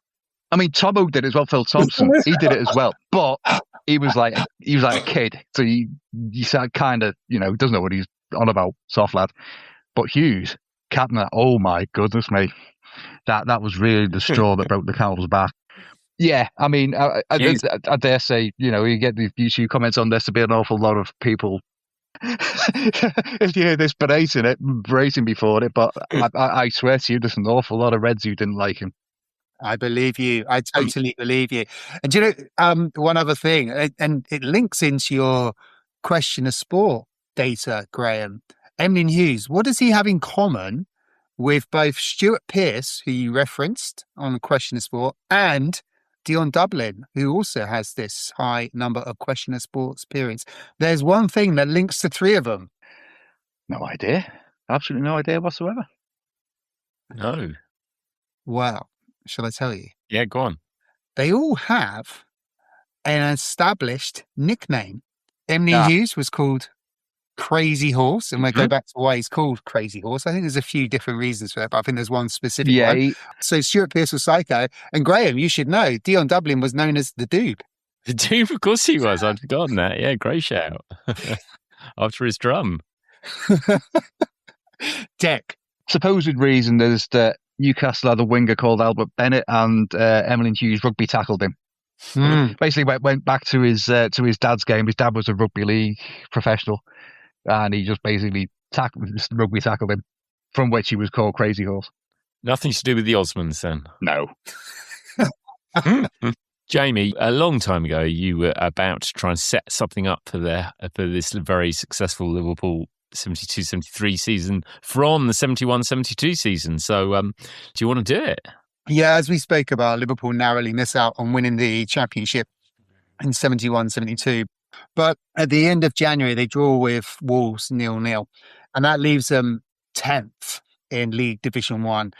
I mean, Tomo did it as well, Phil Thompson. He did it as well. But he was like a kid. So you said kind of, doesn't know what he's on about, soft lad. But Hughes, captain, oh my goodness me. That was really the straw that broke the camel's back. Yeah, I mean, I dare say, you get the YouTube comments on this, there'll be an awful lot of people if you hear this bracing before it, but I swear to you, there's an awful lot of Reds who didn't like him. I believe you. I totally believe you. And one other thing, and it links into your question of sport data, Graham. Emlyn Hughes, what does he have in common with both Stuart Pearce, who you referenced on the question of sport, and Dion Dublin, who also has this high number of question of sports appearances? There's one thing that links the three of them. No idea. Absolutely no idea whatsoever. No. Well, shall I tell you? Yeah, go on. They all have an established nickname. Emlyn Hughes was called Crazy Horse, and we'll go back to why he's called Crazy Horse. I think there's a few different reasons for that, but I think there's one specific one. So Stuart Pearce was Psycho, and Graham, you should know, Dion Dublin was known as the Doob. The Doob, of course he was. I'd forgotten that. Yeah, great shout. After his drum. Deck. Supposed reason is that Newcastle had a winger called Albert Bennett, and Emlyn Hughes rugby tackled him. Basically went back to his dad's game. His dad was a rugby league professional, and he just basically rugby tackled him, from which he was called Crazy Horse. Nothing to do with the Osmonds then? No. Jamie, a long time ago, you were about to try and set something up for this very successful Liverpool 72-73 season from the 71-72 season. So do you want to do it? Yeah, as we spoke about, Liverpool narrowly miss out on winning the championship in 71-72. But at the end of January, they draw with Wolves 0-0. And that leaves them 10th in League Division 1,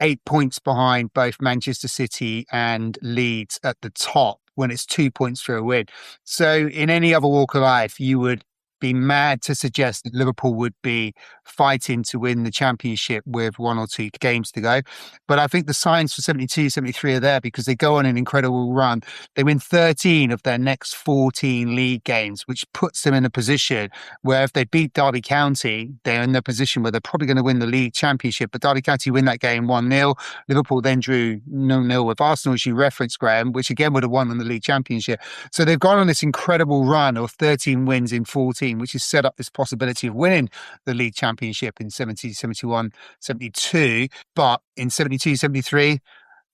8 points behind both Manchester City and Leeds at the top when it's 2 points for a win. So in any other walk of life, you would be mad to suggest that Liverpool would be fighting to win the championship with 1 or 2 games to go. But I think the signs for 72-73 are there because they go on an incredible run. They win 13 of their next 14 league games, which puts them in a position where if they beat Derby County, they're in the position where they're probably going to win the league championship. But Derby County win that game 1-0. Liverpool then drew 0-0 with Arsenal, as you referenced, Graham, which again would have won in the league championship. So they've gone on this incredible run of 13 wins in 14, which has set up this possibility of winning the league championship in 70, 71, 72. But in 72, 73,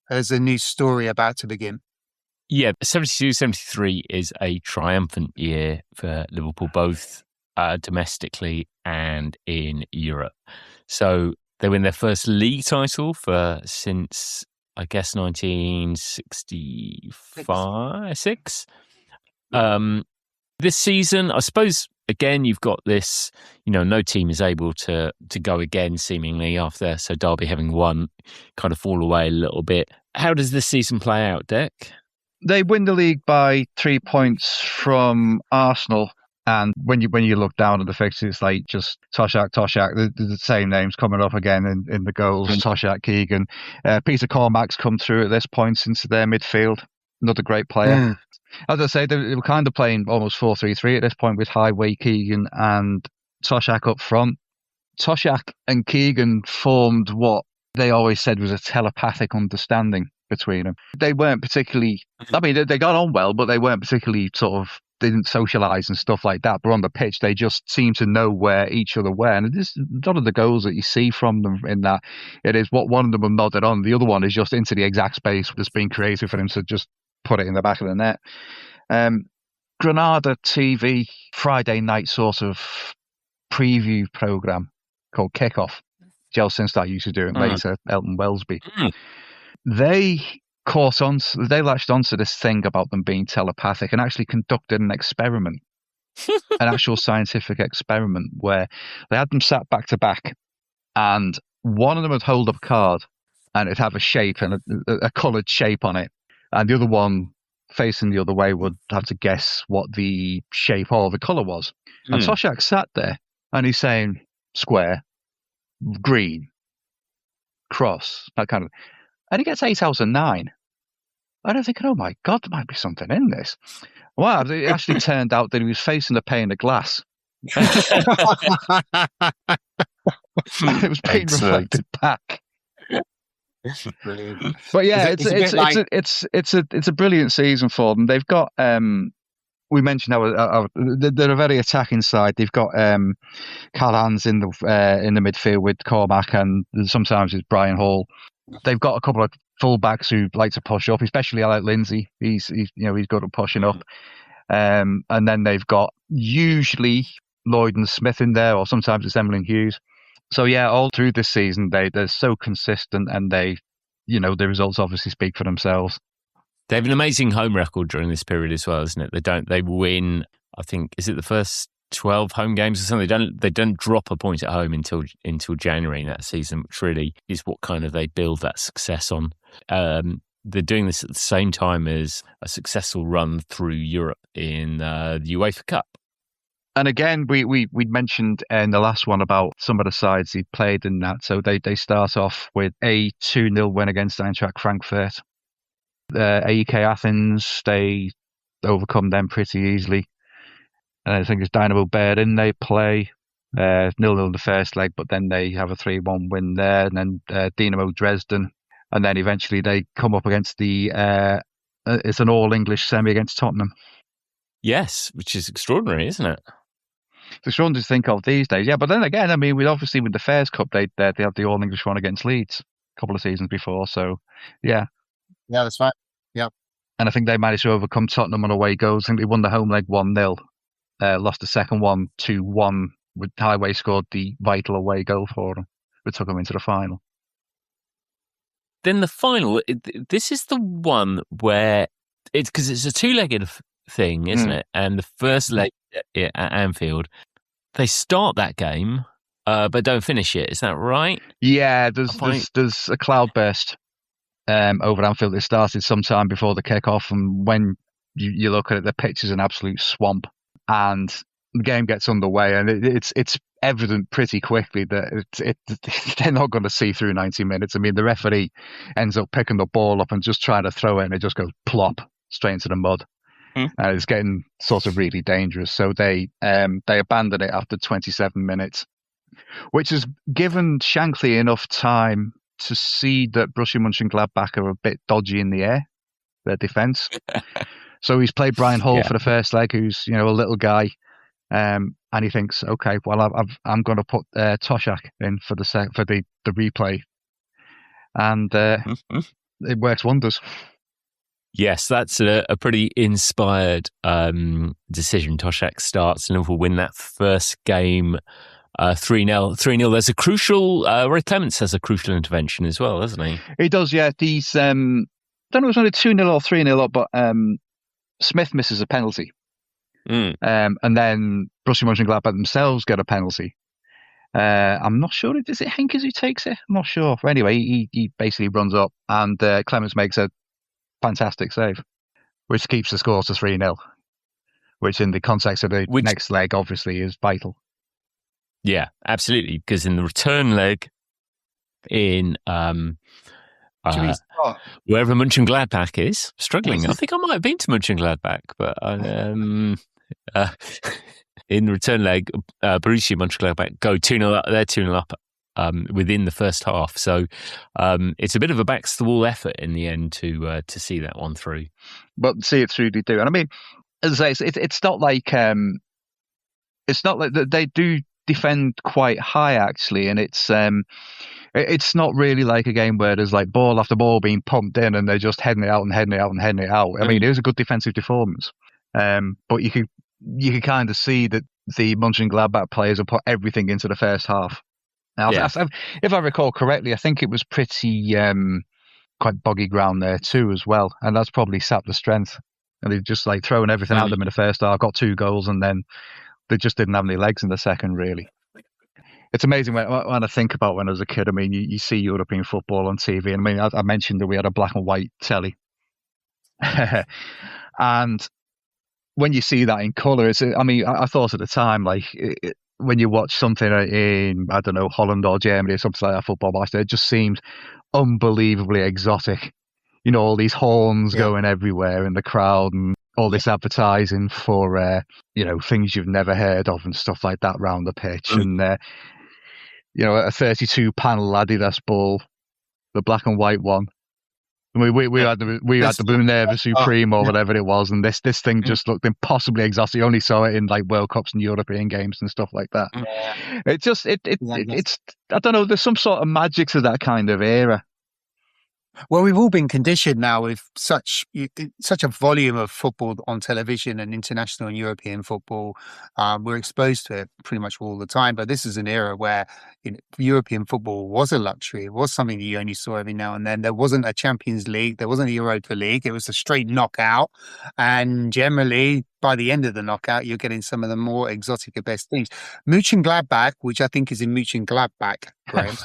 there's a new story about to begin. Yeah, 72, 73 is a triumphant year for Liverpool, both domestically and in Europe. So they win their first league title since, I guess, 1965. This season, I suppose, again, you've got this, no team is able to go again, seemingly, after so Derby having won, kind of fall away a little bit. How does this season play out, Dick? They win the league by 3 points from Arsenal. And when you look down at the fixtures, it's like just Toshack, the same names coming up again in the goals. Toshack, Keegan. Peter Cormack's come through at this point into their midfield. Another great player. As I say, they were kind of playing almost 4-3-3 at this point with Highway, Keegan and Toshack up front. Toshack and Keegan formed what they always said was a telepathic understanding between them. They weren't particularly, they got on well, but they weren't particularly they didn't socialise and stuff like that. But on the pitch, they just seemed to know where each other were. And it is a lot of the goals that you see from them in that, it is what one of them will nod it on. The other one is just into the exact space that's been created for them to just put it in the back of the net. Granada TV Friday night sort of preview programme called Kickoff. Joel Sinstad used to do it later, Elton Wellesby. They latched onto this thing about them being telepathic and actually conducted an experiment, an actual scientific experiment where they had them sat back to back and one of them would hold up a card and it'd have a shape and a coloured shape on it. And the other one facing the other way would have to guess what the shape or the colour was. And Toshack sat there and he's saying square, Green, Cross, that kind of, and he gets 8 out of 9. And I'm thinking, oh my God, there might be something in this. Well, it actually turned out that he was facing a pane of glass. It was being reflected back. Brilliant. But yeah, it's a brilliant season for them. They've got we mentioned how they're a very attacking side. They've got Callaghan's in the midfield with Cormac, and sometimes it's Brian Hall. They've got a couple of fullbacks who like to push up, especially I like Lindsay. He's good at pushing up. And then they've got usually Lloyd and Smith in there, or sometimes it's Emlyn Hughes. So yeah, all through this season they're so consistent, and the results obviously speak for themselves. They have an amazing home record during this period as well, isn't it? They win, I think, is it the first 12 home games or something? They don't drop a point at home until January in that season, which really is what kind of they build that success on. They're doing this at the same time as a successful run through Europe in the UEFA Cup. And again, we'd mentioned in the last one about some of the sides he played in that. So they start off with a 2-0 win against Eintracht Frankfurt. AEK Athens, they overcome them pretty easily. I think it's Dynamo Berlin they play 0-0 in the first leg, but then they have a 3-1 win there. And then Dynamo Dresden. And then eventually they come up against it's an all-English semi against Tottenham. Yes, which is extraordinary, isn't it? It's extraordinary to think of these days. Yeah, but then again, I mean, with the Fairs Cup, they had the all-English one against Leeds a couple of seasons before. So, yeah. Yeah, that's right. Yeah. And I think they managed to overcome Tottenham on away goals. I think they won the home leg 1-0, lost the second one 2-1, with Highway scored the vital away goal for them, which took them into the final. Then the final, this is the one where because it's a two-legged thing, isn't it? And the first leg at Anfield, they start that game, but don't finish it. Is that right? Yeah, there's a cloudburst over Anfield. It started sometime before the kick-off, and when you look at it, the pitch is an absolute swamp, and the game gets underway, and it's evident pretty quickly that they're not going to see through 90 minutes. I mean, the referee ends up picking the ball up and just trying to throw it, and it just goes plop straight into the mud. And it's getting sort of really dangerous. So they abandon it after 27 minutes, which has given Shankly enough time to see that Borussia Mönchengladbach are a bit dodgy in the air, their defence. So he's played Brian Hall for the first leg, who's a little guy, and he thinks, okay, well I'm going to put Toshack in for the replay, and it works wonders. Yes, that's a pretty inspired decision. Toshack starts, Liverpool win that first game 3-0. 3-0. There's a crucial, Ray Clements has a crucial intervention as well, doesn't he? He does, yeah. He's, I don't know if it was only 2-0 or 3-0 up, but Smith misses a penalty. And then Borussia Mönchengladbach themselves get a penalty. I'm not sure. Is it Henkes who takes it? I'm not sure. Anyway, he basically runs up, and Clements makes a fantastic save, which keeps the score to 3-0, which in the context of the next leg obviously is vital. Yeah, absolutely, because in the return leg in wherever Mönchengladbach is struggling, I think I might have been to Mönchengladbach, but in the return leg, Borussia Mönchengladbach go 2-0 up. They're 2-0 up within the first half. So it's a bit of a backs to the wall effort in the end to see that one through. But see it through, they do. And I mean, as I say, it's not like they do defend quite high actually, and it's not really like a game where there's like ball after ball being pumped in and they're just heading it out and heading it out and heading it out. I mean, it was a good defensive performance, but you could kind of see that the Mönchengladbach players have put everything into the first half. Now, if I recall correctly, I think it was pretty quite boggy ground there too as well, and that's probably sapped the strength. And they've just like thrown everything at them in the first half, got 2 goals, and then they just didn't have any legs in the second, really. It's amazing when I think about when I was a kid. I mean, you see European football on TV. And I mean, I mentioned that we had a black and white telly. And when you see that in colour, I thought at the time, like, when you watch something in, I don't know, Holland or Germany or something like that, football match, it just seems unbelievably exotic. You know, all these horns going everywhere in the crowd and all this advertising for, you know, things you've never heard of and stuff like that round the pitch. And, you know, a 32-panel Adidas ball, the black and white one. We had the Minerva Supreme or whatever it was, and this thing just looked impossibly exotic. You only saw it in like World Cups and European games and stuff like that. Yeah. It's I don't know. There's some sort of magic to that kind of era. Well, we've all been conditioned now with such a volume of football on television and international and European football. We're exposed to it pretty much all the time. But this is an era where European football was a luxury. It was something that you only saw every now and then. There wasn't a Champions League. There wasn't a Europa League. It was a straight knockout. And generally, by the end of the knockout, you're getting some of the more exotic and best teams. Mönchengladbach, which I think is in Mönchengladbach, Graham.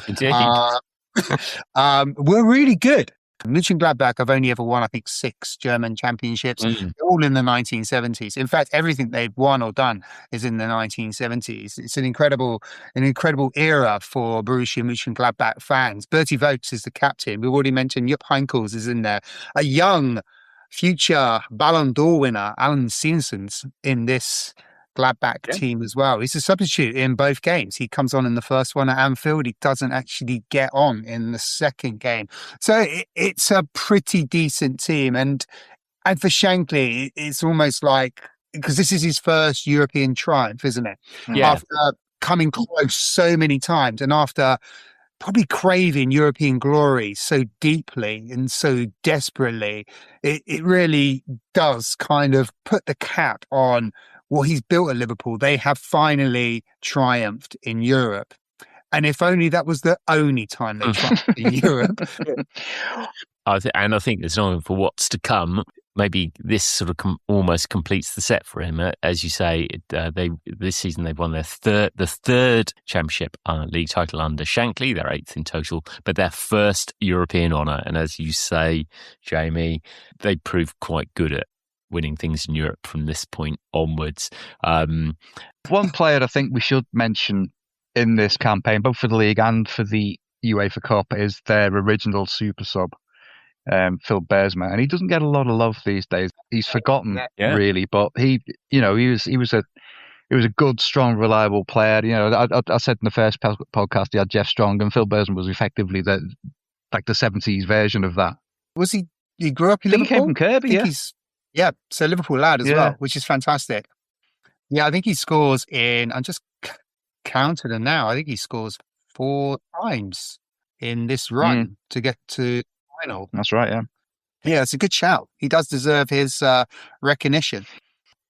We're really good. Mönchengladbach have only ever won, I think, 6 German championships, all in the 1970s. In fact, everything they've won or done is in the 1970s. It's an incredible era for Borussia Mönchengladbach fans. Bertie Vogts is the captain. We've already mentioned Jupp Heynckes is in there. A young future Ballon d'Or winner, Alan Simpson's in this Gladbach team as well. He's a substitute in both games. He comes on in the first one at Anfield. He doesn't actually get on in the second game. So it's a pretty decent team. And for Shankly, it's almost like, because this is his first European triumph, isn't it? Yeah. After coming close so many times and after probably craving European glory so deeply and so desperately, it really does kind of put the cap on what he's built at Liverpool. They have finally triumphed in Europe. And if only that was the only time they triumphed in Europe. I think there's no for what's to come. Maybe this sort of almost completes the set for him. As you say, this season they've won the third Championship league title under Shankly, their 8th in total, but their first European honour. And as you say, Jamie, they proved quite good at winning things in Europe from this point onwards. One player I think we should mention in this campaign, both for the league and for the UEFA Cup, is their original super sub, Phil Bersma, and he doesn't get a lot of love these days. He's forgotten, really, but he was a good, strong, reliable player. You know, I said in the first podcast he had Jeff Strong, and Phil Bersma was effectively the 70s version of that. Was he? He grew up in Liverpool. He came from Kirby, yeah. So Liverpool lad as well, which is fantastic. Yeah, I think he scores I'm just counted them now. I think he scores 4 times in this run to get to final. That's right, yeah. Yeah, it's a good shout. He does deserve his recognition.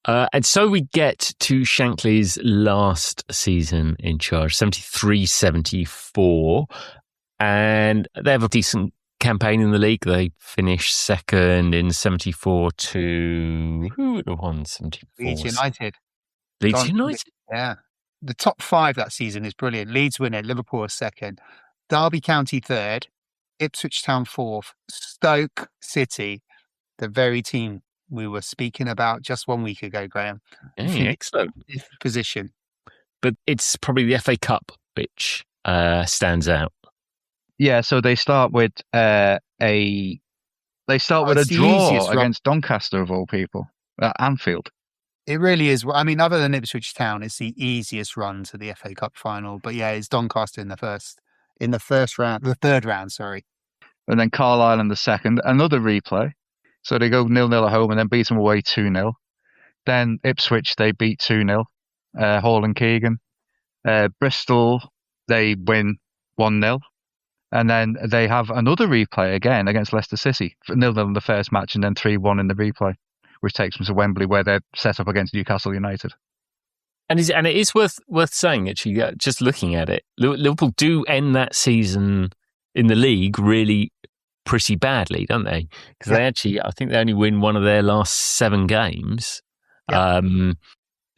And so we get to Shankly's last season in charge, 73-74. And they have a decent campaign in the league. They finished second in 74 to... Who would have won 74? Leeds United. Leeds United? Yeah. The top 5 that season is brilliant. Leeds win it, Liverpool are second, Derby County third, Ipswich Town fourth, Stoke City, the very team we were speaking about just 1 week ago, Graham. Yeah, excellent. Position. But it's probably the FA Cup which stands out. Yeah, so they start with a draw against Doncaster, of all people, at Anfield. It really is. I mean, other than Ipswich Town, it's the easiest run to the FA Cup final. But yeah, it's Doncaster in the third round, sorry. And then Carlisle in the second, another replay. So they go 0-0 at home and then beat them away 2-0. Then Ipswich, they beat 2-0. Hall and Keegan. Bristol, they win 1-0. And then they have another replay again against Leicester City, 0-0 in the first match and then 3-1 in the replay, which takes them to Wembley, where they're set up against Newcastle United. And it is worth saying, actually, just looking at it, Liverpool do end that season in the league really pretty badly, don't they? Because they actually, I think they only win one of their last 7 games. Yeah.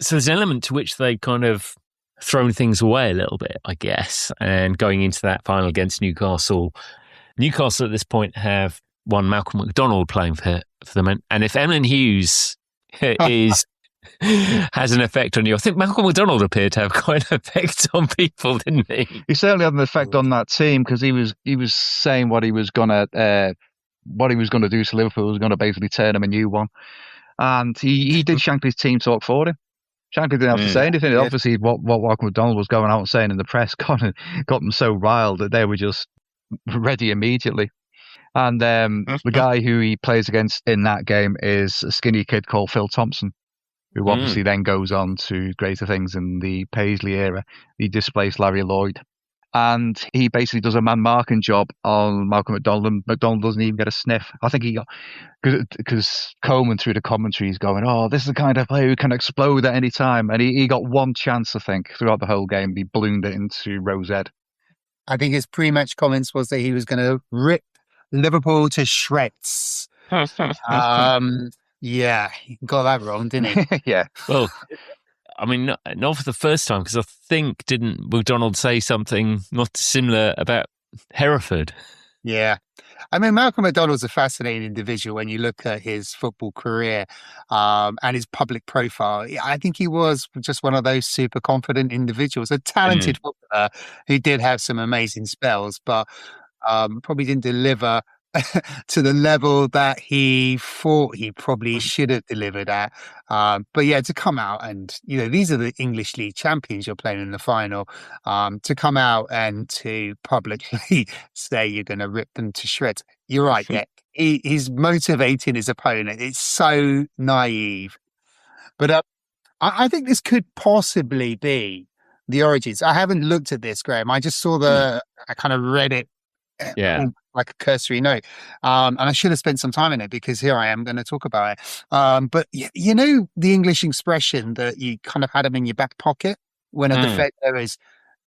So there's an element to which they kind of thrown things away a little bit, I guess. And going into that final against Newcastle at this point have one Malcolm McDonald playing for them. And if Emlyn Hughes is has an effect on you. I think Malcolm McDonald appeared to have quite an effect on people, didn't he? He certainly had an effect on that team because he was saying what he was gonna do to Liverpool. He was going to basically turn him a new one, and he did Shankly's team talk for him. Shankly didn't have to say anything. Yeah. Obviously, what Malcolm McDonald was going out and saying in the press got them so riled that they were just ready immediately. And the guy who he plays against in that game is a skinny kid called Phil Thompson, who obviously then goes on to greater things in the Paisley era. He displaced Larry Lloyd. And he basically does a man-marking job on Malcolm McDonald, and McDonald doesn't even get a sniff. I think he got... Because Coleman, through the commentary, is going, oh, this is the kind of player who can explode at any time. And he got one chance, I think, throughout the whole game. He ballooned it into Rose Ed. I think his pre-match comments was that he was going to rip Liverpool to shreds. Yeah, he got that wrong, didn't he? Yeah. Well, I mean, not for the first time, because I think, didn't McDonald say something not similar about Hereford? Yeah. I mean, Malcolm McDonald's a fascinating individual when you look at his football career and his public profile. I think he was just one of those super confident individuals, a talented footballer who did have some amazing spells, but probably didn't deliver to the level that he thought he probably should have delivered at. But yeah, to come out and, these are the English League champions you're playing in the final, to come out and to publicly say you're going to rip them to shreds. You're right, yeah. He's motivating his opponent. It's so naive. But I think this could possibly be the origins. I haven't looked at this, Graham. I just saw I kind of read it. Yeah. Like a cursory note. And I should have spent some time in it because here I am going to talk about it. But the English expression that you kind of had them in your back pocket when a defender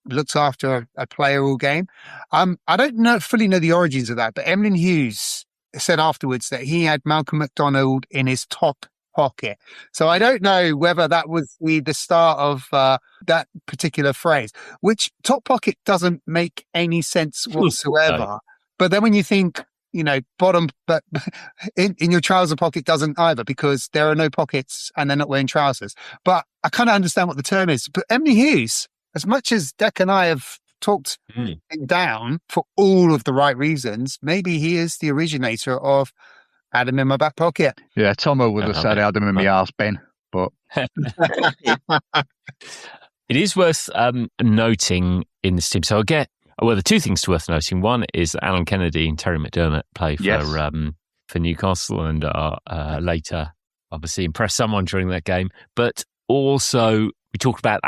looks after a player all game. I don't fully know the origins of that, but Emlyn Hughes said afterwards that he had Malcolm McDonald in his top pocket. So I don't know whether that was the start of that particular phrase, which top pocket doesn't make any sense whatsoever. No. But then when you think, bottom, but in your trouser pocket doesn't either because there are no pockets and they're not wearing trousers. But I kind of understand what the term is. But Emlyn Hughes, as much as Deck and I have talked him down for all of the right reasons, maybe he is the originator of had him in my back pocket. Yeah, Tomo would have said I had him in my arse bin, but it is worth noting in this team. So the two things worth noting. One is that Alan Kennedy and Terry McDermott play for Newcastle and later obviously impressed someone during that game. But also we talked about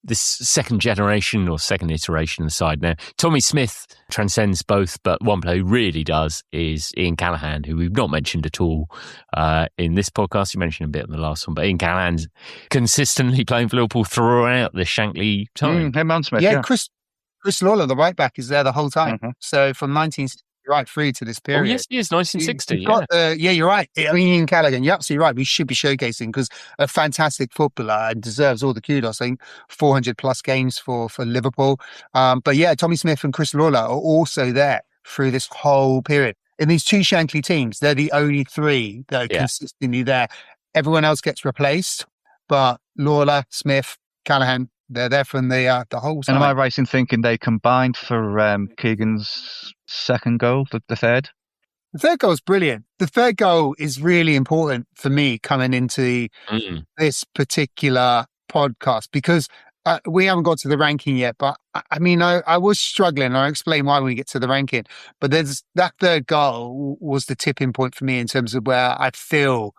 this second generation or second iteration of the side now. Tommy Smith transcends both, but one player who really does is Ian Callaghan, who we've not mentioned at all in this podcast. You mentioned a bit in the last one, but Ian Callaghan's consistently playing for Liverpool throughout the Shankly time. Him and Smith, yeah. Chris Lawler, the right back, is there the whole time. So from 1960 right through to this period. Oh, yes, he is, 1960. You're right. I mean, Ian Callaghan, you're absolutely right. We should be showcasing because a fantastic footballer and deserves all the kudos. I think 400 plus games for Liverpool. But yeah, Tommy Smith and Chris Lawler are also there through this whole period. In these two Shankly teams, they're the only three that are consistently there. Everyone else gets replaced, but Lawler, Smith, Callaghan, they're there from the whole side. And am I right in thinking they combined for Keegan's second goal, the third? The third goal is brilliant. The third goal is really important for me coming into this particular podcast because we haven't got to the ranking yet. But I mean, I was struggling. I'll explain why when we get to the ranking. But that third goal was the tipping point for me in terms of where I feel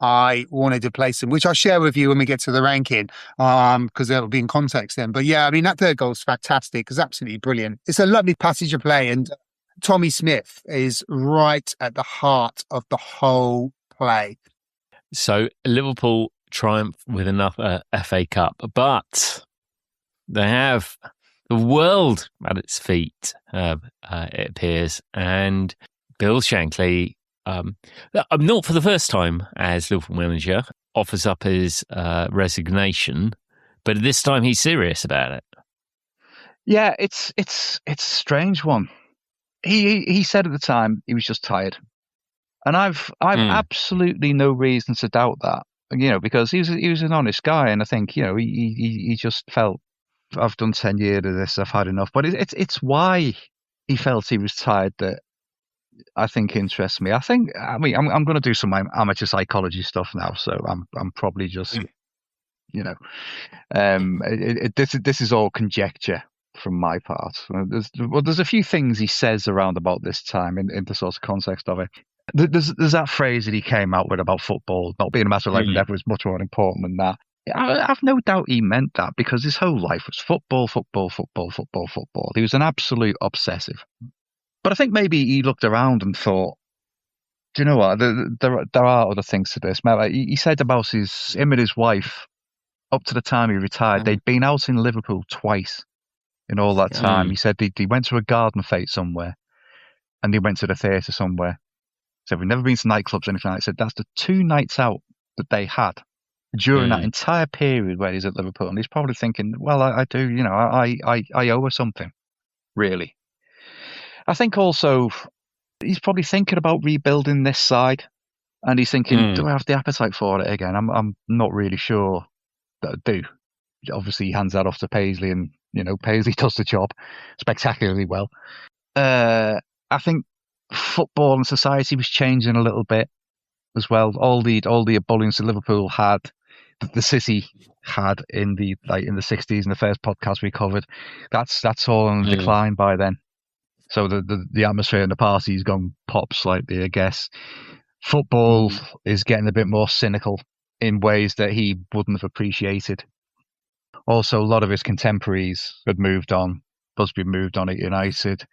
I wanted to place him, which I'll share with you when we get to the ranking, because it'll be in context then. But yeah, I mean, that third goal is fantastic. It's absolutely brilliant. It's a lovely passage of play. And Tommy Smith is right at the heart of the whole play. So Liverpool triumph with another FA Cup, but they have the world at its feet, it appears. And Bill Shankly, not for the first time as Liverpool manager, offers up his resignation, but this time he's serious about it. Yeah, it's a strange one. He said at the time he was just tired, and I've absolutely no reason to doubt that. because he was an honest guy, and I think he just felt, I've done 10 years of this, I've had enough. But it's why he felt he was tired that I think interests me. I'm going to do some amateur psychology stuff now, so I'm probably just this is all conjecture from my part. There's a few things he says around about this time in the sort of context of it. There's that phrase that he came out with about football not being a matter of life and death was much more important than that. I've no doubt he meant that, because his whole life was football, football, football, football, football. He was an absolute obsessive. But I think maybe he looked around and thought, do you know what? There are other things to this. He said about him and his wife, up to the time he retired, they'd been out in Liverpool twice in all that time. He said they went to a garden fete somewhere, and they went to the theatre somewhere. So we've never been to nightclubs or anything like that. He said that's the 2 nights out that they had during that entire period where he's at Liverpool. And he's probably thinking, well, I do, I owe her something, really. I think also he's probably thinking about rebuilding this side, and he's thinking, do I have the appetite for it again? I'm not really sure that I do. Obviously, he hands that off to Paisley, and Paisley does the job spectacularly well. I think football and society was changing a little bit as well. All the ebullience that Liverpool had, the city had in the 60s, in the first podcast we covered, that's all on decline by then. So the atmosphere and the party's gone pop slightly, I guess. Football is getting a bit more cynical in ways that he wouldn't have appreciated. Also, a lot of his contemporaries had moved on. Busby moved on at United.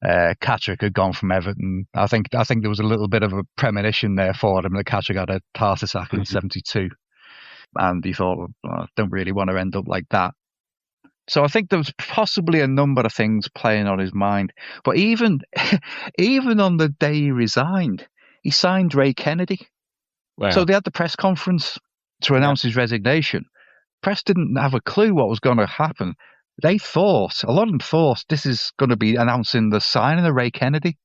Catterick had gone from Everton. I think there was a little bit of a premonition there for him that Catterick had a heart attack in 72. And he thought, I don't really want to end up like that. So I think there was possibly a number of things playing on his mind. But even on the day he resigned, he signed Ray Kennedy. Wow. So they had the press conference to announce his resignation. Press didn't have a clue what was going to happen. A lot of them thought this is going to be announcing the signing of Ray Kennedy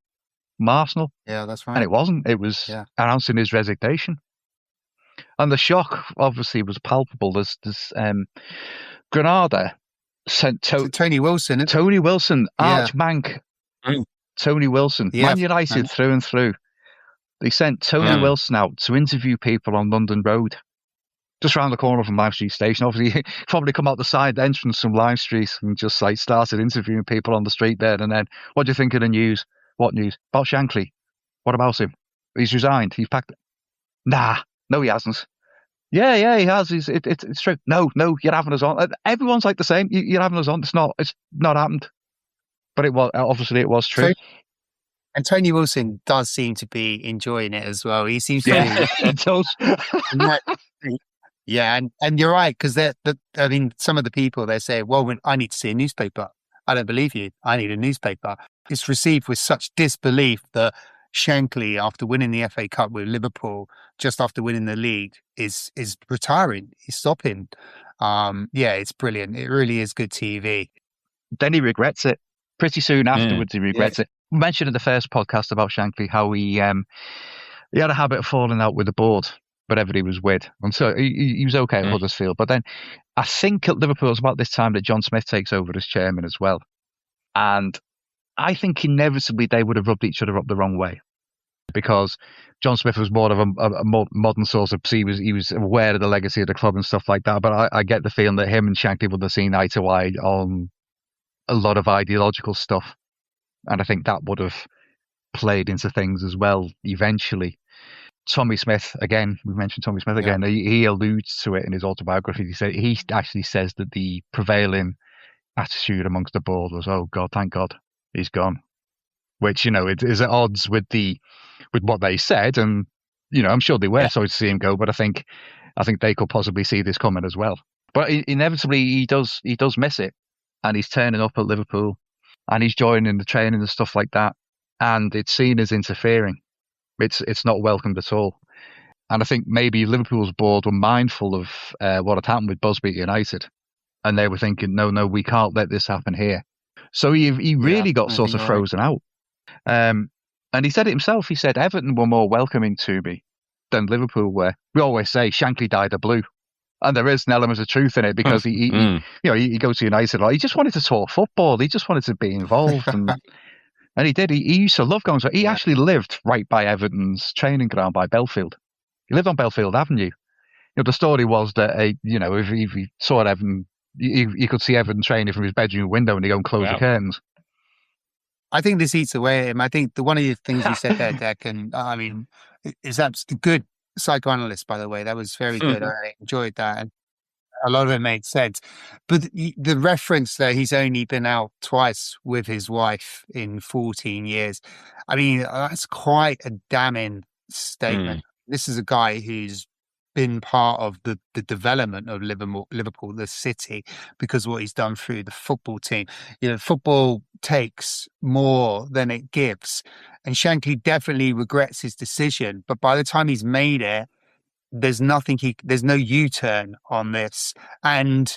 from Arsenal. Yeah, that's right. And it wasn't. It was announcing his resignation. And the shock, obviously, was palpable. There's Granada sent Tony Wilson. Tony Wilson, Arch Mank. Tony Wilson, Man United through and through. They sent Tony Wilson out to interview people on London Road, just round the corner from Lime Street Station. Obviously, he probably come out the side entrance from Lime Street and just started interviewing people on the street there. And then, what do you think of the news? What news? About Shankly. What about him? He's resigned. He's packed. Nah, no, he hasn't. Yeah, he has. It's true. No, you're having us on. Everyone's like the same. You're having us on. It's not happened. But it was true. And Tony Wilson does seem to be enjoying it as well. He seems to. He does. Yeah, and you're right, because some of the people, they say, well, I need to see a newspaper. I don't believe you. I need a newspaper. It's received with such disbelief that Shankly, after winning the FA Cup with Liverpool, just after winning the league, is retiring. He's stopping. It's brilliant. It really is good TV. Then he regrets it. Pretty soon afterwards, he regrets it. I mentioned in the first podcast about Shankly how he had a habit of falling out with the board wherever he was with. And so he was okay at Huddersfield. But then I think at Liverpool, it's about this time that John Smith takes over as chairman as well. And I think inevitably they would have rubbed each other up the wrong way, because John Smith was more of a modern sort of, he was aware of the legacy of the club and stuff like that. But I get the feeling that him and Shankly would have seen eye to eye on a lot of ideological stuff. And I think that would have played into things as well eventually. Tommy Smith, again, we mentioned Tommy Smith again. Yeah. He alludes to it in his autobiography. He actually says that the prevailing attitude amongst the board was, "Oh God, thank God, he's gone," which it is at odds with what they said, and I'm sure they were sorry to see him go, but I think they could possibly see this coming as well. But inevitably, he does miss it, and he's turning up at Liverpool, and he's joining the training and stuff like that, and it's seen as interfering. It's not welcomed at all. And I think maybe Liverpool's board were mindful of what had happened with Busby at United, and they were thinking, no, we can't let this happen here. So he really got sort of frozen out. And he said it himself. He said Everton were more welcoming to me than Liverpool were. We always say Shankly died of blue. And there is an element of truth in it because he goes to United. He just wanted to talk football. He just wanted to be involved, and he did. He used to love going. So he actually lived right by Everton's training ground by Belfield. He lived on Belfield Avenue. The story was that if he saw Everton, he could see Everton training from his bedroom window, and he'd go and close the curtains. I think this eats away at him. I think one of the things you said there, Declan, I mean, is that good psychoanalyst, by the way. That was very good. I enjoyed that. And a lot of it made sense. But the reference that he's only been out twice with his wife in 14 years, I mean, that's quite a damning statement. This is a guy who's been part of the development of Liverpool, the city, because of what he's done through the football team. Football takes more than it gives. And Shankly definitely regrets his decision. But by the time he's made it, there's no U-turn on this. And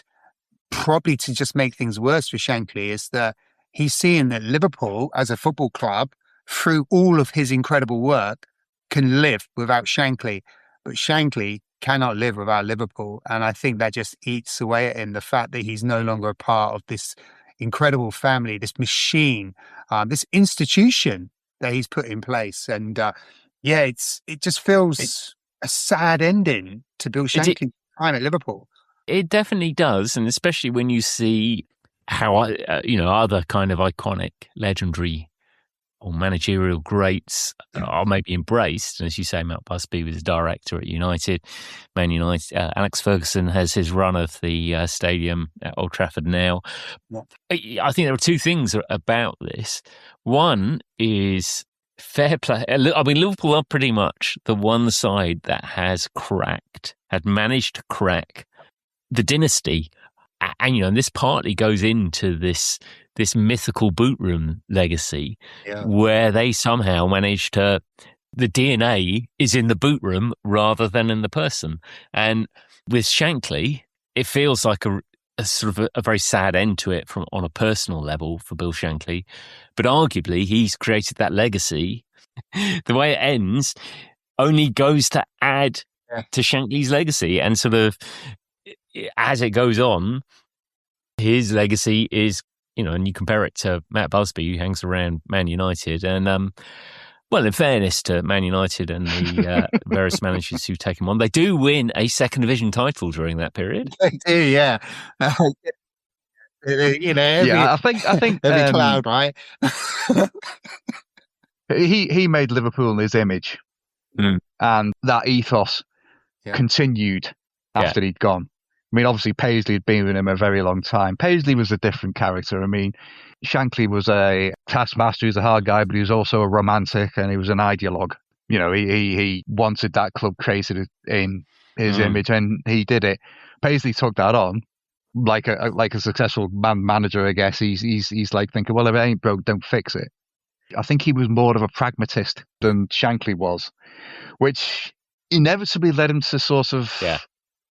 probably to just make things worse for Shankly is that he's seeing that Liverpool as a football club, through all of his incredible work, can live without Shankly. But Shankly cannot live without Liverpool. And I think that just eats away at him, the fact that he's no longer a part of this incredible family, this machine, this institution that he's put in place. And it just feels a sad ending to Bill Shankly's time at Liverpool. It definitely does. And especially when you see how, other kind of iconic, legendary or managerial greats are maybe embraced. And as you say, Matt Busby was a director at United, Man United. Alex Ferguson has his run of the stadium at Old Trafford now. Yeah. I think there are two things about this. One is fair play. I mean, Liverpool are pretty much the one side that had managed to crack the dynasty. And this partly goes into this mythical boot room legacy, where they somehow managed to, the DNA is in the boot room rather than in the person. And with Shankly, it feels like a sort of a very sad end to it on a personal level for Bill Shankly. But arguably, he's created that legacy. The way it ends only goes to add to Shankly's legacy. And sort of, as it goes on, his legacy is, and you compare it to Matt Busby, who hangs around Man United. And, well, in fairness to Man United and the various managers who take him on, they do win a second division title during that period. They do, yeah. I think every cloud, right? he made Liverpool in his image, and that ethos continued after he'd gone. I mean, obviously, Paisley had been with him a very long time. Paisley was a different character. I mean, Shankly was a taskmaster, he was a hard guy, but he was also a romantic, and he was an ideologue. He wanted that club created in his image, and he did it. Paisley took that on like a successful manager, I guess. He's like thinking, well, if it ain't broke, don't fix it. I think he was more of a pragmatist than Shankly was, which inevitably led him to sort of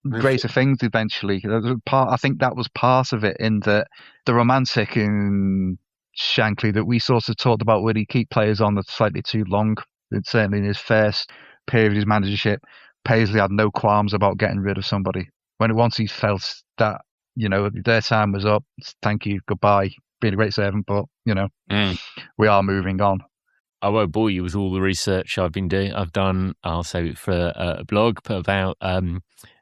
greater things eventually. I think that was part of it, in the romantic in Shankly that we sort of talked about, would he keep players on that's slightly too long. Certainly in his first period of his managership, Paisley had no qualms about getting rid of somebody. Once he felt that, their time was up, thank you, goodbye, been a great servant, but, we are moving on. I won't bore you with all the research I've been doing. I've done, I'll save it for a blog about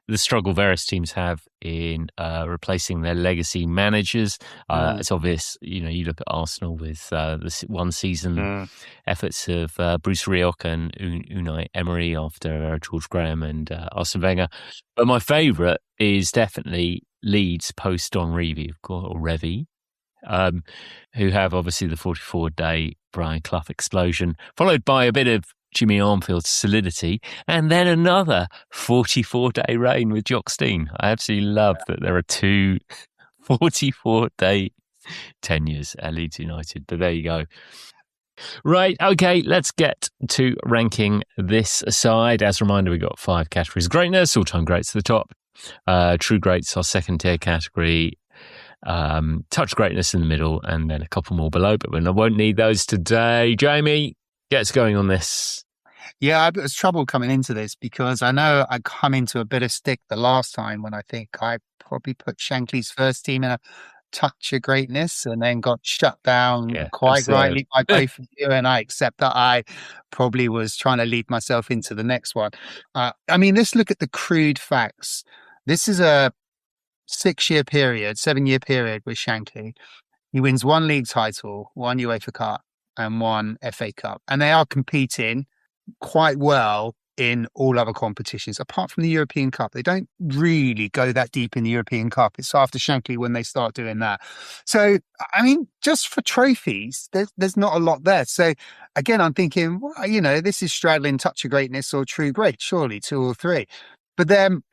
the struggle various teams have in replacing their legacy managers. It's obvious, you look at Arsenal with the one season efforts of Bruce Rioch and Unai Emery after George Graham and Arsene Wenger. But my favourite is definitely Leeds post Don Revie, of course, or Revie, who have obviously the 44-day Brian Clough explosion, followed by a bit of Jimmy Armfield's solidity, and then another 44-day reign with Jock Stein. I absolutely love that there are two 44-day tenures at Leeds United, but there you go. Right, okay, let's get to ranking this aside. As a reminder, we've got 5 categories of greatness, all-time greats at the top, true greats, our second-tier category, touch greatness in the middle, and then a couple more below, but we won't need those today. Jamie, get us going on this. Yeah, it was trouble coming into this because I know I come into a bit of stick the last time when I think I probably put Shankly's first team in a touch of greatness and then got shut down Yeah, quite absurd. rightly by both of you. And I accept that I probably was trying to lead myself into the next one. I mean, let's look at the crude facts. This is a 7-year period with Shankly. He wins 1 league title, 1 UEFA Cup, and 1 FA Cup. And they are competing quite well in all other competitions, apart from the European Cup. They don't really go that deep in the European Cup. It's after Shankly when they start doing that. So, I mean, just for trophies, there's not a lot there. So, again, I'm thinking, well, this is straddling touch of greatness or true great, surely 2 or 3. But then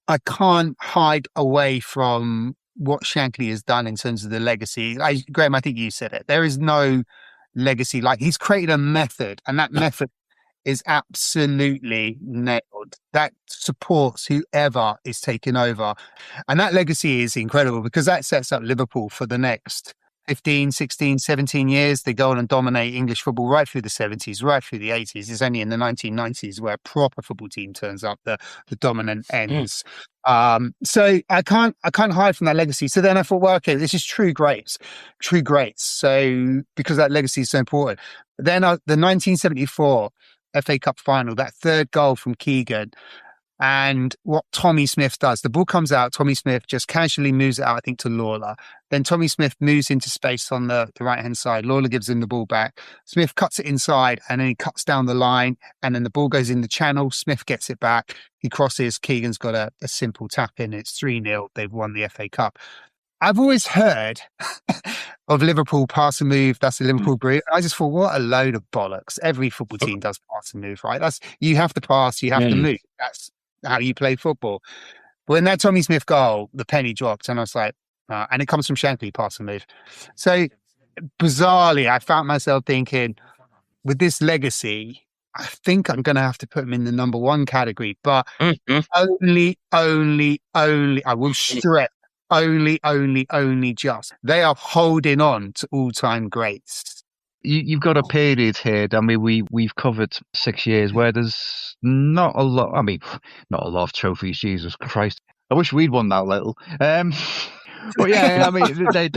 I can't hide away from what Shankly has done in terms of the legacy. Graham, I think you said it. There is no legacy. Like, he's created a method, and that method is absolutely nailed. That supports whoever is taking over. And that legacy is incredible because that sets up Liverpool for the next 15, 16, 17 years. They go on and dominate English football right through the 70s, right through the 80s. It's only in the 1990s where a proper football team turns up, the dominant ends. So I can't hide from that legacy. So then I thought, well, okay, this is true greats. So because that legacy is so important. Then the 1974 FA Cup final, that third goal from Keegan, and what Tommy Smith does. The ball comes out, Tommy Smith just casually moves it out, I think, to Lawler. Then Tommy Smith moves into space on the right-hand side. Lawler gives him the ball back. Smith cuts it inside, and then he cuts down the line, and then the ball goes in the channel. Smith gets it back. He crosses. Keegan's got a simple tap in. It's 3-0. They've won the FA Cup. I've always heard of Liverpool pass and move. That's a Liverpool brew. I just thought, what a load of bollocks. Every football team does pass and move, right? You have to pass, you have to move. That's how you play football. But when that Tommy Smith goal, the penny dropped, and I was like, and it comes from Shankly, pass and move. So bizarrely, I found myself thinking, with this legacy, I think I'm going to have to put him in the number 1 category, but only, I will stress, only just. They are holding on to all-time greats. You've got a period here. I mean, we've covered 6 years where there's not a lot. I mean, not a lot of trophies. Jesus Christ! I wish we'd won that little. But yeah, I mean, they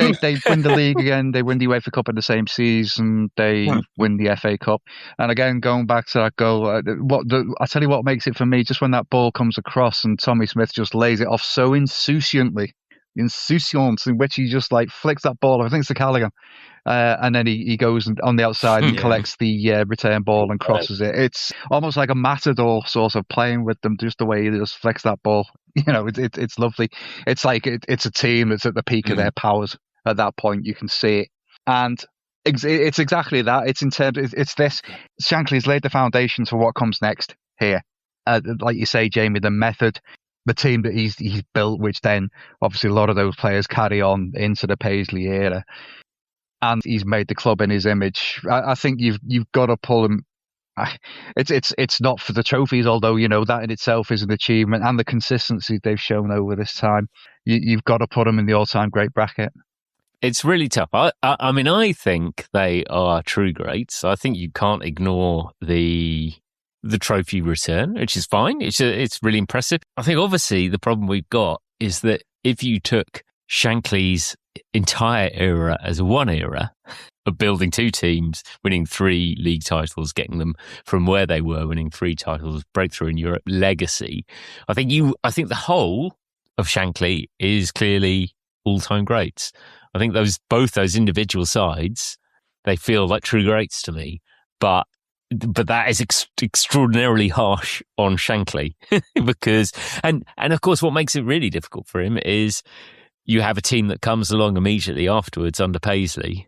win the league again. They win the UEFA Cup in the same season. They win the FA Cup. And again, going back to that goal, I tell you what makes it for me. Just when that ball comes across and Tommy Smith just lays it off so insouciantly, in which he just like flicks that ball. I think it's to Callaghan. And then he goes on the outside and collects the return ball and crosses it. It's almost like a matador sort of playing with them, just the way he just flicks that ball. It's lovely. It's like it's a team that's at the peak of their powers at that point. You can see it, and it's exactly that. It's this. Shankly's laid the foundations for what comes next here. Like you say, Jamie, the method, the team that he's built, which then obviously a lot of those players carry on into the Paisley era. And he's made the club in his image. I think you've got to pull him. It's not for the trophies, although that in itself is an achievement, and the consistency they've shown over this time. You've got to put him in the all-time great bracket. It's really tough. I mean, I think they are true greats. I think you can't ignore the trophy return, which is fine. It's really impressive. I think obviously the problem we've got is that if you took Shankly's entire era as one era of building 2 teams, winning 3 league titles, getting them from where they were, winning 3 titles, breakthrough in Europe, legacy. I think the whole of Shankly is clearly all-time greats. I think both those individual sides, they feel like true greats to me, but that is extraordinarily harsh on Shankly because, and of course, what makes it really difficult for him is you have a team that comes along immediately afterwards under Paisley,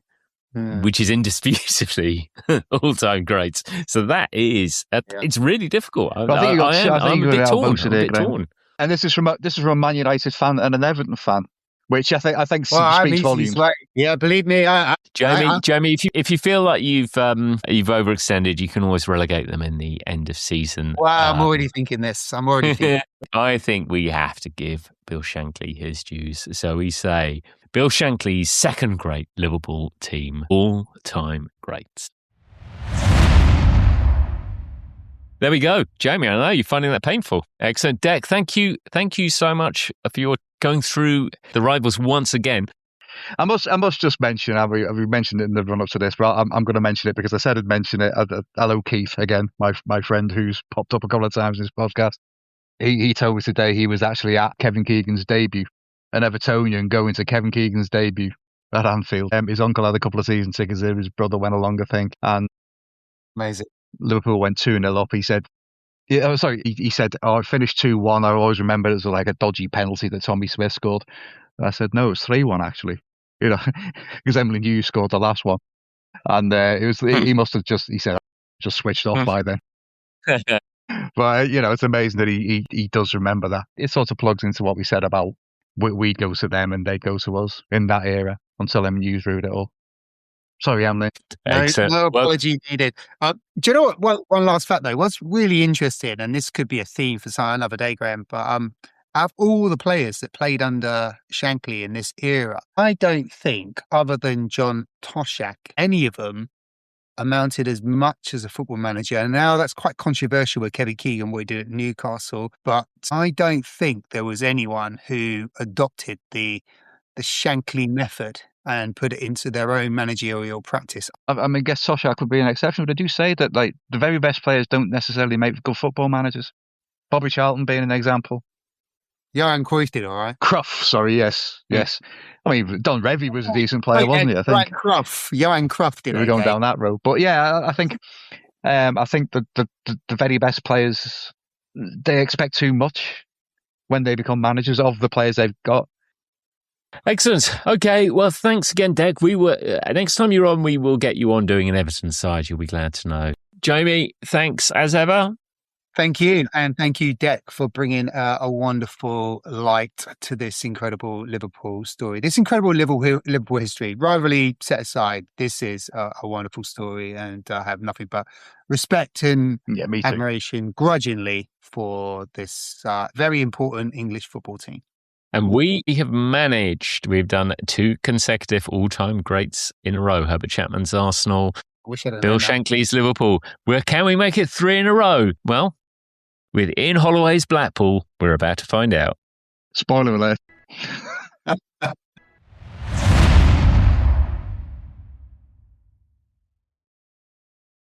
which is indisputably all-time greats. So that is, it's really difficult. I'm a bit torn. And this is from a Man United fan and an Everton fan, which I think speaks volumes. Believe me, Jamie, if you feel like you've overextended, you can always relegate them in the end of season. Well, I'm already thinking this. I think we have to give Bill Shankly his dues. So we say Bill Shankly's second great Liverpool team, all-time greats. There we go. Jamie, I know you're finding that painful. Excellent. Dec, thank you. Thank you so much for your going through the rivals once again. I must just mention, I've mentioned it in the run up to this, but I'm going to mention it because I said I'd mention it. Hello, Keith, again, my friend who's popped up a couple of times in this podcast. He told me today he was actually at Kevin Keegan's debut, an Evertonian going to Kevin Keegan's debut at Anfield. His uncle had a couple of season tickets there. His brother went along, I think, and Amazing. Liverpool went 2-0 up. He said, he said, I finished 2-1. I always remember it was like a dodgy penalty that Tommy Smith scored. And I said, no, it was 3-1 actually. Because Emily Hughes scored the last one. And he must have just switched off by then. But, it's amazing that he does remember that. It sort of plugs into what we said about we'd go to them and they'd go to us in that era until Emily Hughes ruined it all. Sorry, Emily. No apology needed. Do you know what? One last fact, though. What's really interesting, and this could be a theme for another day, Graham, but out of all the players that played under Shankly in this era, I don't think, other than John Toshack, any of them amounted as much as a football manager. And now that's quite controversial with Kevin Keegan, what he did at Newcastle, but I don't think there was anyone who adopted the Shankly method and put it into their own managerial practice. I mean, I guess Toshack could be an exception, but I do say that the very best players don't necessarily make good football managers. Bobby Charlton being an example. Johan Cruyff did all right. Cruyff, sorry, yes. I mean, Don Revie was a decent player, wasn't he? I think. Johan Cruyff did. We're going down that road, but yeah, I think the very best players, they expect too much when they become managers of the players they've got. Excellent. Okay. Well, thanks again, Dec. Next time you're on, we will get you on doing an Everton side. You'll be glad to know. Jamie, thanks as ever. Thank you. And thank you, Dec, for bringing a wonderful light to this incredible Liverpool story, this incredible Liverpool history. Rivalry set aside, this is a wonderful story, and I have nothing but respect and admiration grudgingly for this very important English football team. And we've done 2 consecutive all-time greats in a row. Herbert Chapman's Arsenal, Bill Shankly's Liverpool. Can we make it 3 in a row? Well, with Ian Holloway's Blackpool, we're about to find out. Spoiler alert.